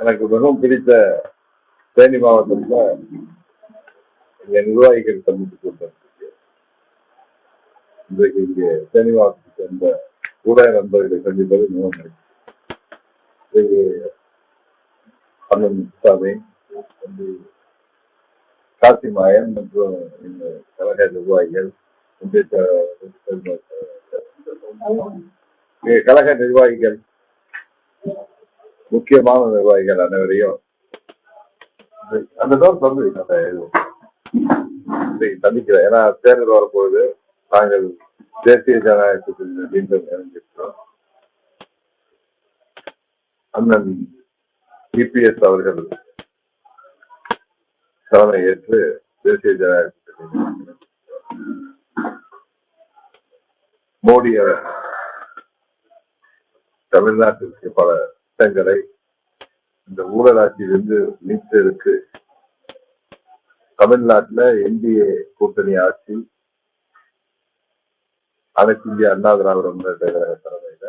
எனக்கு மிகவும் பிடித்த தேனி மாவட்டத்தில் இங்க நிர்வாகிகள் சந்தித்து கூட்டம் இன்றைக்கு இங்கே தேனி மாவட்டத்தை சேர்ந்த ஊடக நண்பர்களை சந்திப்பது மிகவும் அண்ணன் முத்துசாமி, காசிமாயன் மற்றும் இந்த கழக நிர்வாகிகள், கழக நிர்வாகிகள், முக்கியமான நிர்வாகிகள் அனைவரையும் அந்த சந்திக்கிறேன். ஏன்னா தேர்தல் வரப்போது நாங்கள் தேசிய ஜனநாயகத்தில் மீண்டும் இணைந்திருக்கிறோம். அண்ணன் இபிஎஸ் அவர்கள் தலைமை ஏற்று தேசிய ஜனநாயகத்தில் மோடி அவர் தமிழ்நாட்டிற்கு பல திட்டங்களை இந்த ஊழலாட்சியிலிருந்து மீட்டெடுத்து தமிழ்நாட்டில் என்டிஏ கூட்டணி ஆட்சி, அனைத்து இந்திய அண்ணா திராவிட முன்னேற்ற கழக தலைமையில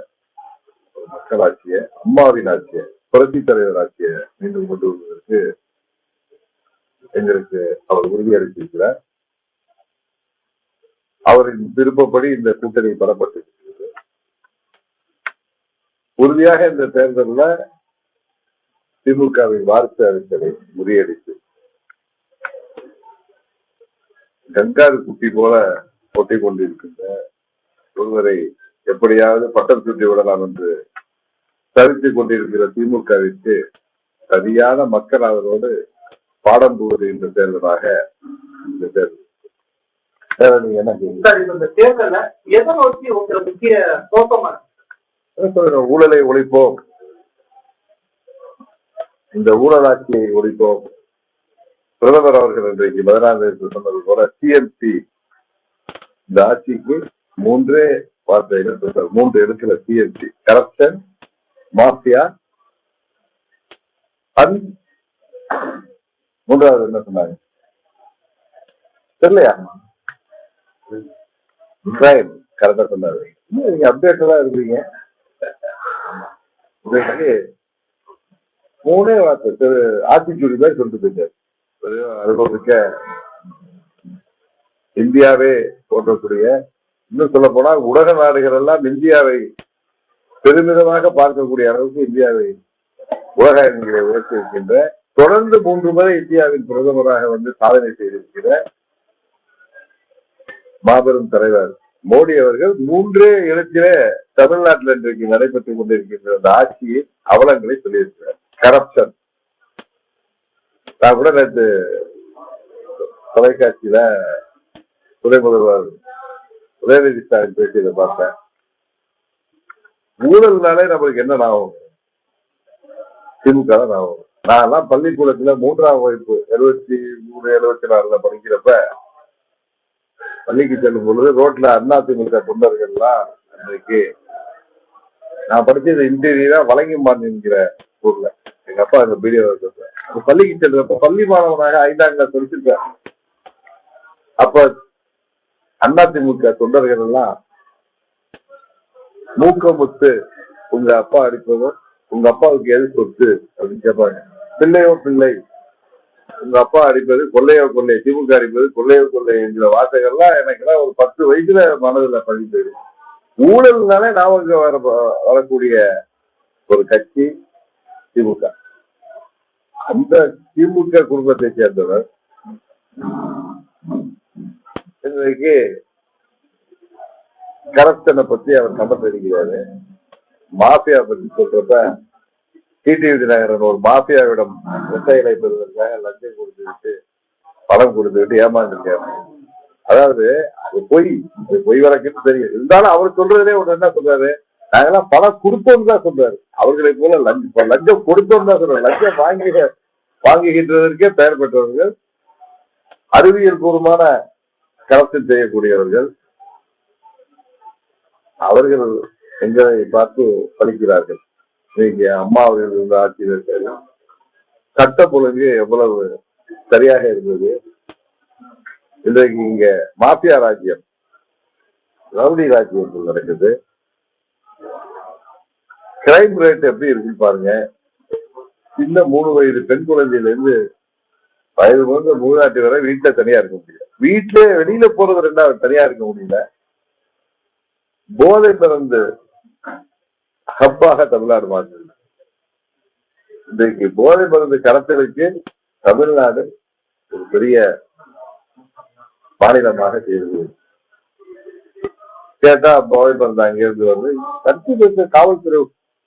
ஒரு மக்கள் ஆட்சியை, அம்மாவின் ஆட்சியை, புரட்சி தலைவர் ஆட்சியை மீண்டும் கொண்டு வருவதற்கு எங்களுக்கு அவர் உறுதியளித்திருக்கிறார். அவரின் விருப்பப்படி இந்த கூட்டணி பெறப்பட்டிருக்கிறது. உறுதியாக இந்த தேர்தலில் திமுகவின் வாரிசு அரசியலை முறியடித்து கங்காரு குட்டி போல ஒட்டிக் கொண்டிருக்கின்ற ஒருவரை எப்படியாவது பட்டம் சுட்டி விடலாம் என்று தவித்துக் கொண்டிருக்கிற திமுகவிற்கு சரியான மக்கள் அதனோடு பாடம் புகுகின்ற தேர்தலாக இந்த தேர்தல். ஊழலை ஒழிப்போம், இந்த ஊழலாட்சியை ஒழிப்போம். பிரதமர் அவர்கள் இன்றைக்கு 16 சொன்னது போல சிஎம்சி, இந்த ஆட்சிக்கு 3 வார்த்தைகள், 3 எழுத்துல சிஎம்சி: கரப்ஷன், மாஃபியா, மூன்றாவது என்ன சொன்னாங்க தெரியலையா? கிரைம். கரெக்டா சொன்னாரு. நீங்க அப்டேட்டா இருக்கீங்க. 3 வார்த்தை ஆத்திச்சூடி மாதிரி சொல்லிட்டு போயிட்டாரு. அனுபவிக்க இந்தியாவே போற்றக்கூடிய, இன்னும் சொல்ல போனா உலக நாடுகள் எல்லாம் இந்தியாவை பெருமிதமாக பார்க்கக்கூடிய அளவுக்கு இந்தியாவை உலக அரங்கிலே உயர்த்தி இருக்கின்ற, தொடர்ந்து 3 முறை இந்தியாவின் பிரதமராக வந்து சாதனை செய்திருக்கிற மாபெரும் தலைவர் மோடி அவர்கள் 3 எழுத்திலே தமிழ்நாட்டில் இன்றைக்கு நடைபெற்றுக் கொண்டிருக்கின்ற அந்த ஆட்சியின் அவலங்களை சொல்லியிருக்கிறார். கரப்ஷன். நான் கூட நேற்று தொலைக்காட்சியில துணை முதல்வர் உதயநிதி ஸ்டாலின் பேசியதை பார்த்தேன். ஊழல்னாலே நம்மளுக்கு என்ன ஆகும்? திமுக தான் ஆகும். நான் பள்ளிக்கூடத்துல 3ஆம் வகுப்பு 73, 74 படிக்கிறப்ப பள்ளிக்கு செல்லும் பொழுது ரோட்ல அதிமுக தொண்டர்கள்லாம், அன்றைக்கு நான் படிச்சது இன்டீரியரா வழங்கிமான் என்கிற ஊர்ல, எங்க அப்பா அந்த வீடியோ பள்ளிக்கு செல்றப்ப பள்ளி மாணவனாக 5ஆம் கிளாஸ் படிச்சிருப்பேன். அப்ப அதிமுக தொண்டர்கள் எல்லாம் மூக்கமுத்து, உங்க அப்பா அடிப்பதும் உங்க அப்பாவுக்கு எது சொத்து அப்படின்னு கேட்பாங்க. பிள்ளையோ பிள்ளை, உங்க அப்பா அடிப்பது கொள்ளையோ கொள்ளை, திமுக அடிப்பது கொள்ளையோ கொள்ளை என்கிற வார்த்தைகள்லாம் எனக்குலாம் ஒரு 10 வயசுல மனதுல பதிந்து. ஊழல்னாலே ஞாபகம் வரக்கூடிய ஒரு கட்சி திமுக. அந்த திமுக குடும்பத்தை சேர்ந்தவர் இன்றைக்கு கரப்ஷனை பத்தி அவர் கண்டனம் தெரிகிறாரு. மாஃபியா பத்தி சொல்றப்ப டிடிவி தினகரன் ஒரு மாஃபியாவிடம் விவசாயிகளை பெறுவதற்காக லஞ்சம் கொடுத்துவிட்டு, பணம் கொடுத்துவிட்டு ஏமாந்துருக்காரு. அதாவது பொய் வழக்குன்னு தெரியும். இருந்தாலும் அவர் சொல்றதே ஒன்று என்ன சொல்றாரு, நாங்கெல்லாம் பணம் கொடுத்தோம் தான் சொல்றாரு. அவர்களை போல லஞ்சம் கொடுத்தோம் தான் சொல்றாரு. லஞ்சம் வாங்குகின்றதற்கே பெயர் பெற்றவர்கள், அறிவியல் பூர்வமான கரப்ஷன் செய்யக்கூடியவர்கள். அவர்கள் எங்களை பார்த்து படிக்கிறார்கள். இன்னைக்கு அம்மா அவர்கள் இருந்த ஆட்சியில் இருக்காங்க. சட்டம் ஒழுங்கு எவ்வளவு சரியாக இருந்தது. இன்றைக்கு இங்க மாஃபியா ராஜ்யம், ரவுடி ராஜ்யம் நடக்குது. கிரைம் ரேட் எப்படி இருக்குன்னு பாருங்க. சின்ன 3 வயது பெண் குழந்தையில இருந்து வயது முழுக்க மூதாட்டி வரை வீட்டுல தனியா இருக்க முடியல. வீட்டுல வெளியில போறது ரெண்டாவது தனியா இருக்க முடியல. போதை மருந்து ஹப்பாக தமிழ்நாடு மாற்று. இன்றைக்கு போதை மருந்து கடத்தலுக்கு தமிழ்நாடு ஒரு பெரிய மாநிலமாக செய்து. கேட்டா போதை மருந்து அங்கிருந்து வந்து கட்சி பேச காவல்துறை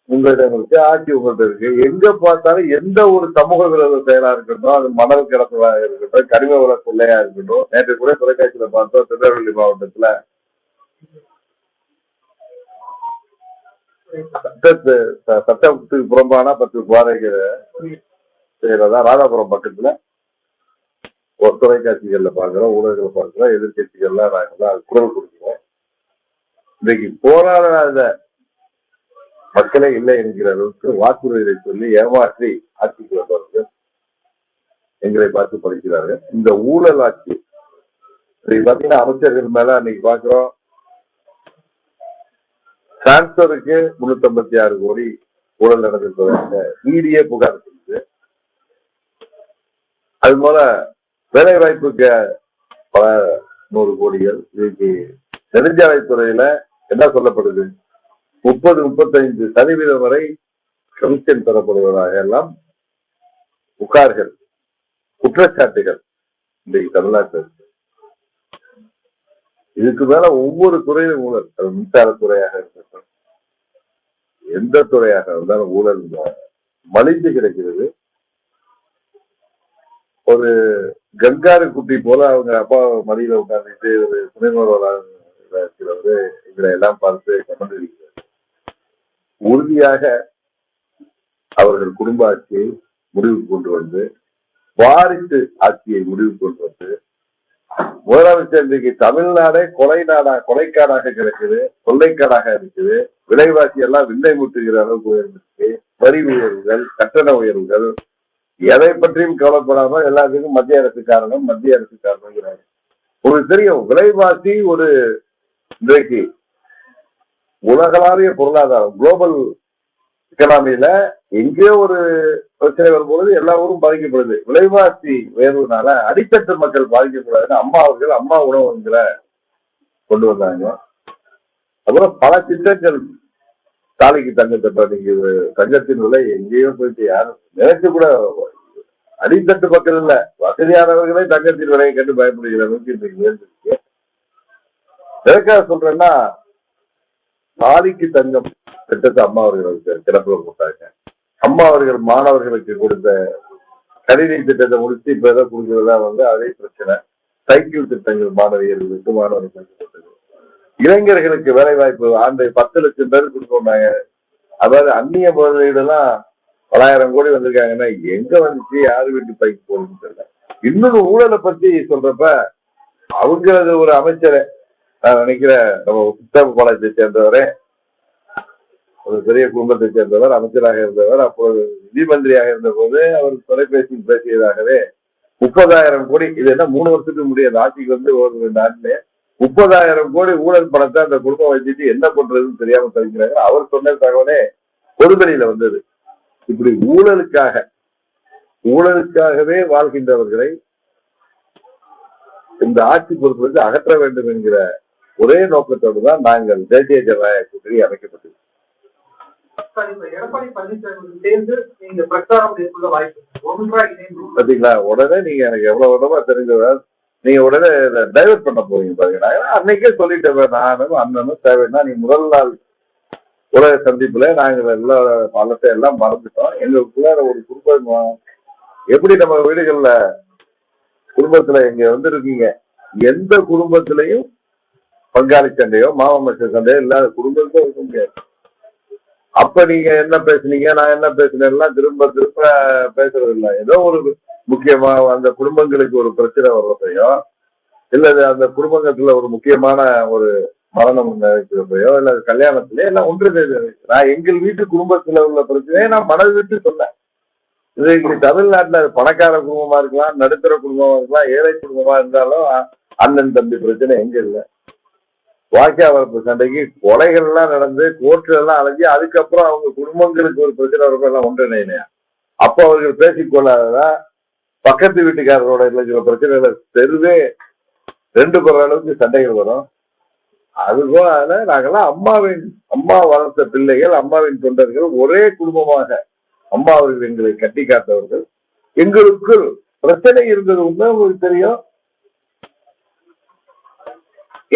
உங்கள்கிட்ட இருக்கு, ஆட்சி உங்கள்கிட்ட இருக்கு. எங்க பார்த்தாலும் எந்த ஒரு சமூக விரோத செயலா இருக்கட்டும், அது மணல் கடத்தலாக இருக்கட்டும், கனிம வள கொள்ளையா இருக்கட்டும். நேற்று கூட தொலைக்காட்சியில பார்த்தோம், திருநெல்வேலி மாவட்டத்துல சட்டத்துக்கு புறம்பான 10 குவாரிகள் செய்யறதா ராதாபுரம் பக்கத்துல ஒரு தொலைக்காட்சிகள்ல பாக்குறோம், ஊடகங்களை பாக்குறோம். எதிர்கட்சிகள்லாம் நாங்கெல்லாம் குரல் கொடுக்கிறோம். இன்னைக்கு போராடாத மக்களே இல்லை என்கிற அளவுக்கு வாக்குறுதியை சொல்லி ஏமாற்றி ஆட்சிக்கு வந்தவர்கள் எங்களை பார்த்து படிக்கிறார்கள். இந்த ஊழல் ஆட்சி பாத்தீங்கன்னா அமைச்சர்கள் மேல அன்னைக்கு பாக்குறோம், டிரான்ஸ்பருக்கு 356 கோடி ஊழல் நடந்திருப்பதாக ஈடியே புகார் செய்யுது. அது போல வேலை வாய்ப்புக்கு பல 100 கோடிகள். இதுக்கு நெடுஞ்சாலைத்துறையில என்ன சொல்லப்படுது, 30-35% வரை கமிஷன் பெறப்படுவதாக எல்லாம் புகார்கள், குற்றச்சாட்டுகள் இன்றைக்கு தமிழ்நாட்டில். இதுக்கு மேல ஒவ்வொரு துறையிலும் ஊழல். அது மின்சாரத்துறையாக இருக்கட்டும், எந்த துறையாக இருந்தாலும் ஊழல் மலிந்து கிடைக்கிறது. ஒரு கங்காரு குட்டி போல அவங்க அப்பா மடியில உட்கார்ந்துட்டு ஒரு துணை முதல்வர் எங்களை எல்லாம் பார்த்து கமெண்ட் அடிக்கிறார். உறுதியாக அவர்கள் குடும்ப ஆட்சியை முடிவுக்கு கொண்டு வந்து, வாரிசு ஆட்சியை முடிவுக்கு கொண்டு வந்து, முதலமைச்சர் இன்றைக்கு தமிழ்நாடே கொலைக்காடாக கிடக்குது, கொள்ளைக்காடாக இருக்குது. விலைவாசி எல்லாம் வில்லை முட்டுகிற அளவுக்கு உயர்ந்திருக்கு. வரி உயர்வுகள், கட்டண உயர்வுகள், எதை பற்றியும் கவலைப்படாமல் எல்லாத்துக்கும் மத்திய அரசு காரணம் உங்களுக்கு தெரியும். விலைவாசி ஒரு இன்றைக்கு உலகளாவிய பொருளாதாரம், குளோபல் எக்கனாமியில எங்கேயோ ஒரு பிரச்சனை வரும்பொழுது எல்லா ஊரும் பாதிக்கப்படுது. விலைவாசி உயர்வுனால அடித்தட்டு மக்கள் பாதிக்கக்கூடாதுன்னு அம்மா உணவகங்களை கொண்டு வந்தாங்க. அப்புறம் பல திட்டங்கள், தாலிக்கு தங்கத்தை நீங்க தங்கத்தின் விலை எங்கேயோ போயிட்டு யாரும் நினைச்சு கூட, அடித்தட்டு மக்கள் இல்ல, வசதியானவர்களே தங்கத்தின் விலையை கண்டு பயப்படுகிற அளவுக்கு இன்றைக்கு உயர்ந்திருக்கு. எதற்காக சொல்றேன்னா, தாலிக்கு தங்கம் திட்டத்தை அம்மா அவர்களுக்கு கிடப்புல போட்டாங்க. அம்மா அவர்கள் மாணவர்களுக்கு கொடுத்த கணினி திட்டத்தை முடிச்சு இப்ப எதை கொடுக்கிறதா அதே பிரச்சனை. சைக்கிள் திட்டங்கள் மாணவர்களுக்கு இளைஞர்களுக்கு வேலை வாய்ப்பு ஆண்டு 10 லட்சம் பேர் கொடுத்தாங்க. அதாவது அந்நிய முதலீடுலாம் 9,000 கோடி வந்திருக்காங்கன்னா எங்க வந்துச்சு, யாரு வீட்டு பைக்கு போகணும்னு தெரியல. இன்னொரு ஊழலை பத்தி சொல்றப்ப அவங்களது ஒரு அமைச்சரை நான் நினைக்கிறேன், நம்ம புத்தகப்பாளையத்தை சேர்ந்தவரே, ஒரு பெரிய குடும்பத்தை சேர்ந்தவர், அமைச்சராக இருந்தவர். அப்போது நிதி மந்திரியாக இருந்த போது அவர் தொலைபேசியில் பேசியதாகவே 30,000 கோடி, இது என்ன 3 வருஷத்துக்கு முடியாது, ஆட்சிக்கு ஒரு 2 ஆண்டுல 30,000 கோடி ஊழல் பணத்தை அந்த குடும்பம் வச்சுட்டு என்ன பண்றதுன்னு தெரியாம தவிக்கிறாங்க. அவர் சொன்ன தகவலே பொதுவெளியில வந்தது. இப்படி ஊழலுக்காகவே வாழ்கின்றவர்களை இந்த ஆட்சி பொறுப்புக்கு அகற்ற வேண்டும் என்கிற ஒரே நோக்கத்தோடு தான் நாங்கள் தேசிய ஜனநாயக கூட்டணி அமைக்கப்பட்டது. எடப்பாடி பழனிசாமி சேர்ந்து நீங்க பிரச்சாரம் மேற்கொள்ள வாய்ப்பு பாத்தீங்களா? உடனே நீங்க எனக்கு எவ்வளவு உடம்பா தெரிஞ்சவர், நீங்க உடனே டைவர்ட் பண்ண போறீங்க பாருங்க. அன்னைக்கே சொல்லிட்டேன், நானும் அண்ணனும் தேவைன்னா நீ முதல் நாள் உலக சந்திப்புல நாங்க எல்லா பழத்தை எல்லாம் மறந்துட்டோம். எங்களுக்குள்ள ஒரு குடும்பம், எப்படி நம்ம வீடுகள்ல குடும்பத்துல இங்க இருக்கீங்க, எந்த குடும்பத்திலையும் பங்காளி சண்டையோ மாமச்ச சண்டையோ இல்லாத குடும்பத்தோ இருக்க முடியாது. அப்ப நீங்க என்ன பேசுனீங்க, நான் என்ன பேசினேன் திரும்ப பேசுறது இல்லை. ஏதோ ஒரு முக்கியமா அந்த குடும்பங்களுக்கு ஒரு பிரச்சனை வர்றதையோ, இல்ல அந்த குடும்பத்துல ஒரு முக்கியமான ஒரு மரணம் நடக்கிறப்பையோ, இல்ல கல்யாணத்திலேயோ எல்லாம் ஒன்று. நான் எங்கள் வீட்டு குடும்பத்துல உள்ள பிரச்சனையை நான் மனது விட்டு சொன்னேன். இது தமிழ்நாட்டுல பணக்கார குடும்பமா இருக்கலாம், நடுத்தர குடும்பமா இருக்கலாம், ஏழை குடும்பமா இருந்தாலும் அண்ணன் தம்பி பிரச்சனை எங்க இல்லை. வாக்கியா வரப்பு சண்டைக்கு கொலைகள் எல்லாம் நடந்து கோர்ட்டுல எல்லாம் அலைஞ்சி அதுக்கப்புறம் அவங்க குடும்பங்களுக்கு ஒரு பிரச்சனை வரப்ப எல்லாம் ஒன்றிணையா. அப்போ அவர்கள் பேசிக்கொள்ளாததா பக்கத்து வீட்டுக்காரரோட இல்லை சில பிரச்சனைகளை தெருவே ரெண்டு பேர் அளவுக்கு சண்டைகள் வரும். அதுபோல நாங்கெல்லாம் அம்மா வளர்த்த பிள்ளைகள், அம்மாவின் தொண்டர்கள், ஒரே குடும்பமாக அம்மா அவர்கள் எங்களை கட்டி காத்தவர்கள். எங்களுக்குள் பிரச்சனை இருந்தது உண்மை உங்களுக்கு தெரியும்.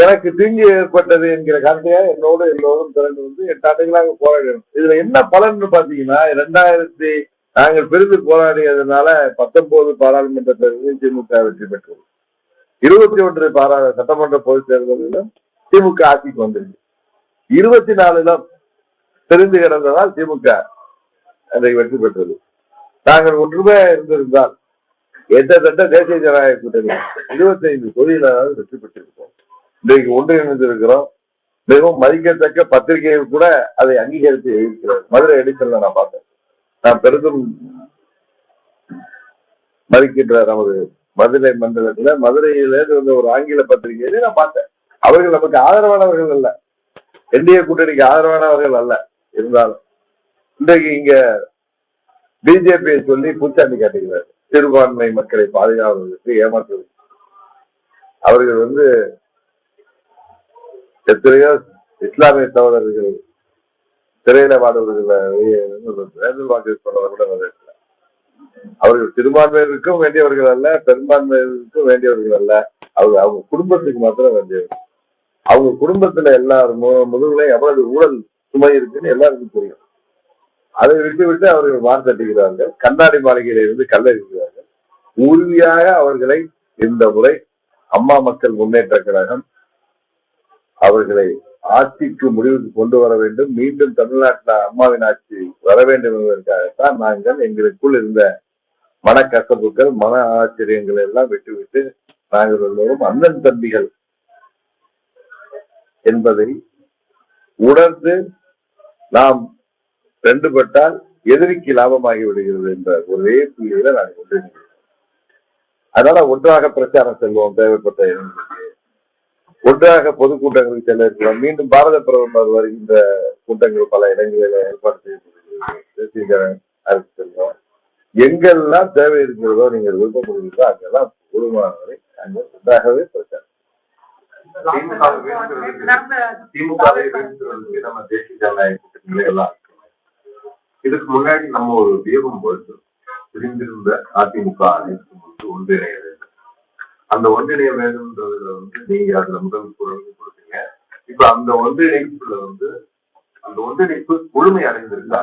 எனக்கு தீங்கு ஏற்பட்டது என்கிற காரணத்தையா என்னோடு எல்லோரும் திறந்து வந்து 8 ஆண்டுகளாக போராடினோம். இதுல என்ன பலன்னு பாத்தீங்கன்னா, 2000 நாங்கள் பிரிந்து போராடியதுனால 19 பாராளுமன்ற தேர்தலில் திமுக வெற்றி பெற்றது. 21 சட்டமன்ற பொதுத் தேர்தலிலும் திமுக ஆட்சிக்கு வந்திருக்கு. 24 தெரிந்து கிடந்ததால் திமுக அதை வெற்றி பெற்றது. நாங்கள் ஒன்றுமே இருந்திருந்தால் எட்டத்தட்ட தேசிய ஜனநாயக கூட்டணி 25 தொகுதிகளாக வெற்றி பெற்றிருக்கோம். இன்றைக்கு ஒன்றிணைந்திருக்கிறோம். மிகவும் மதிக்கத்தக்க பத்திரிகைகள் கூட அதை அங்கீகரித்து இருக்கிறது. மதுரை எடிசன்ல நான் பார்த்தேன். நான் பெரிதும் மதிக்கின்ற நமது மதுரை மண்டலத்துல மதுரையிலேருந்து வந்த ஒரு ஆங்கில பத்திரிகையிலே நான் பார்த்தேன். அவர்கள் நமக்கு ஆதரவானவர்கள் அல்ல, என்டிஏ கூட்டணிக்கு ஆதரவானவர்கள் அல்ல. இருந்தாலும் இன்றைக்கு இங்க பிஜேபியை சொல்லி பூச்சாண்டி காட்டுகிறார். சிறுபான்மை மக்களை பாதுகாவதற்கு ஏமாற்றுவது. அவர்கள் எத்தனையோ இஸ்லாமிய சகோதரர்கள் சிறையில வாடுவர்கள் கூட அவர்கள் சிறுபான்மையினருக்கும் வேண்டியவர்கள் அல்ல, பெரும்பான்மையினருக்கும் வேண்டியவர்கள் அல்ல. அவங்க குடும்பத்துக்கு மாத்திரம் வேண்டியவர்கள். அவங்க குடும்பத்துல எல்லாரும் முதுகுல எவ்வளவு ஊழல் சுமை இருக்குன்னு எல்லாருக்கும் தெரியும். அதை விட்டு அவர்கள் மார்த்தட்டுகிறார்கள். கண்ணாடி மாளிகையில இருந்து கல்லறிகிறார்கள். உறுதியாக அவர்களை இந்த முறை அம்மா மக்கள் முன்னேற்ற கழகம் அவர்களை ஆட்சிக்கு முடிவுக்கு கொண்டு வர வேண்டும். மீண்டும் தமிழ்நாட்டில் அம்மாவின் ஆட்சி வர வேண்டும் என்பதற்காகத்தான் நாங்கள் எங்களுக்குள் இருந்த மனக்கசப்புகள், மன ஆச்சரியங்களை எல்லாம் விட்டுவிட்டு நாங்கள் எல்லோரும் அண்ணன் தம்பிகள் என்பதை உணர்ந்து நாம் ரெண்டுபட்டால் எதிரிக்கு லாபமாகி விடுகிறது என்ற ஒரே புள்ளியில நாங்கள் ஒன்றிணைக்கிறோம். அதனால ஒன்றாக பிரச்சாரம் செல்வோம். தேவைப்பட்ட இடங்களுக்கு ஒன்றாக பொதுக்கூட்டங்களுக்கு செல்ல இருக்கிறோம். மீண்டும் பாரத பிரதமர் வருகின்ற கூட்டங்கள் பல இடங்களில் ஏற்பாடு செய்யப்படுகிறது. அரசு செல்வோம். எங்கெல்லாம் தேவை இருக்கிறதோ நீங்கள் விருப்பப்படுகிறதோ அங்கெல்லாம் போதுமானவரை நாங்கள் ஒன்றாகவே பிரச்சாரம். திமுகவை நம்ம தேசிய ஜனநாயக கூட்டணிகளை எல்லாம் இதுக்கு முன்னாடி நம்ம ஒரு தீபம் பொறுத்து பிரிந்திருந்த அதிமுக அனைத்து ஒன்றிணைய வேண்டும். அந்த ஒன்றிணைய வேண்டும்ன்றதுல நீங்க அதுல முதல் குரல் கொடுத்தீங்க. இப்ப அந்த ஒன்றிணைப்புல அந்த ஒன்றிணைப்பு முழுமை அடைந்திருக்கா?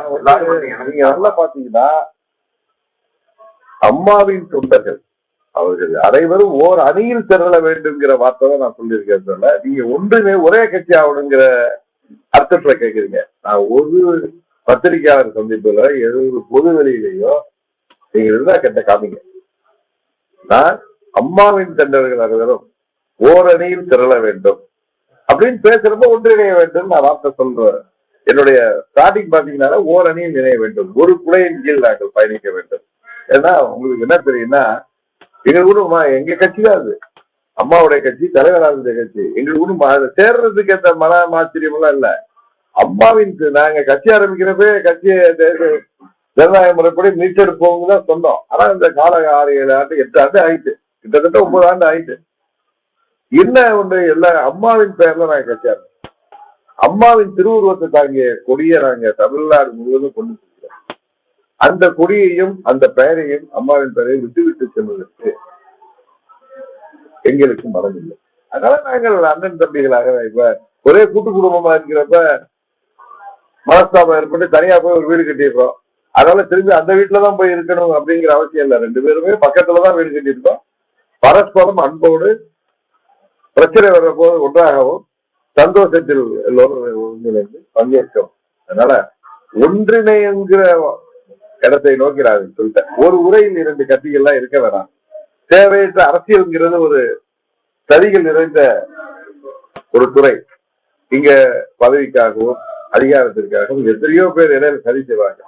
நீங்க நல்லா பாத்தீங்கன்னா அம்மாவின் தொண்டர்கள் அவர்கள் அனைவரும் ஓர் அணியில் திரள வேண்டும்ங்கிற வார்த்தை தான் நான் சொல்லியிருக்கேன். நீங்க ஒரே கட்சி ஆகணுங்கிற அர்த்தத்துல கேட்குறீங்க. நான் ஒரு பத்திரிகையாளர் சந்திப்புல எது பொது வெளியிலேயோ நீங்க இருந்தா கேட்ட காமிங்க. நான் அம்மாவின் தொண்டர்கள் அனைவரும் ஓர் அணியில் திரள வேண்டும் அப்படின்னு பேசுறப்ப ஒன்றிணைய வேண்டும் நான் வார்த்தை சொல்றேன். என்னுடைய ஸ்டார்டிங் பாத்தீங்கன்னா ஓர் அணியில் இணைய வேண்டும், ஒரு குடையின் கீழ் நாங்கள் பயணிக்க வேண்டும். ஏன்னா உங்களுக்கு என்ன தெரியும்னா எங்க குடும்பமா எங்க கட்சி தான் அது, அம்மாவுடைய கட்சி, தலைவராக கட்சி. எங்களுக்கு குடும்பம் அதை சேர்றதுக்கு எந்த மன ஆச்சரியம் எல்லாம் இல்ல. அம்மாவின் நாங்க கட்சி ஆரம்பிக்கிறப்பே கட்சியை ஜனநாயக முறைப்படி மீட்டெடுப்போங்க தான் சொன்னோம். ஆனா இந்த கால 6, 7 ஆண்டு 8 ஆண்டு ஆயிட்டு, கிட்டத்தட்ட 9 ஆண்டு ஆயிட்டு. என்ன ஒன்று எல்லா அம்மாவின் பெயர்ல நாங்க கட்சி ஆரம்பிச்சோம். அம்மாவின் திருவுருவத்தை தாங்கிய கொடியை நாங்க தமிழ்நாடு முழுவதும் கொண்டு செல்கிறோம். அந்த கொடியையும் அந்த பெயரையும் அம்மாவின் பெயரையும் விட்டு செல்வதற்கு எங்களுக்கு மனம் இல்லை. அதனால நாங்கள் அண்ணன் தம்பிகளாக இப்ப ஒரே கூட்டு குடும்பமா இருக்கிறப்ப மனஸ்தாபம் ஏற்பட்டு தனியா போய் ஒரு வீடு கட்டிடுறோம். அதனால திரும்பி அந்த வீட்டுலதான் போய் இருக்கணும் அப்படிங்கிற அவசியம் இல்லை. 2 பேருமே பக்கத்துலதான் வீடு கட்டியிருக்கோம். பரஸ்பரம் அன்போடு பிரச்சனை வர்ற போது ஒன்றாகவும் சந்தோஷத்தில் எல்லோரும் ஒருங்கிணைந்து பங்கேற்கும். அதனால ஒன்றிணைங்கிற இடத்தை நோக்கி நான் சொல்லிட்டேன். ஒரு உரையில் 2 கட்சிகள்லாம் இருக்க வேணாம். தேவையற்ற அரசியல்ங்கிறது ஒரு சதிகள் நிறைந்த ஒரு துறை. இங்க பதவிக்காகவும் அதிகாரத்திற்காகவும் எத்தனையோ பேர் இடையில சதி செய்வாங்க.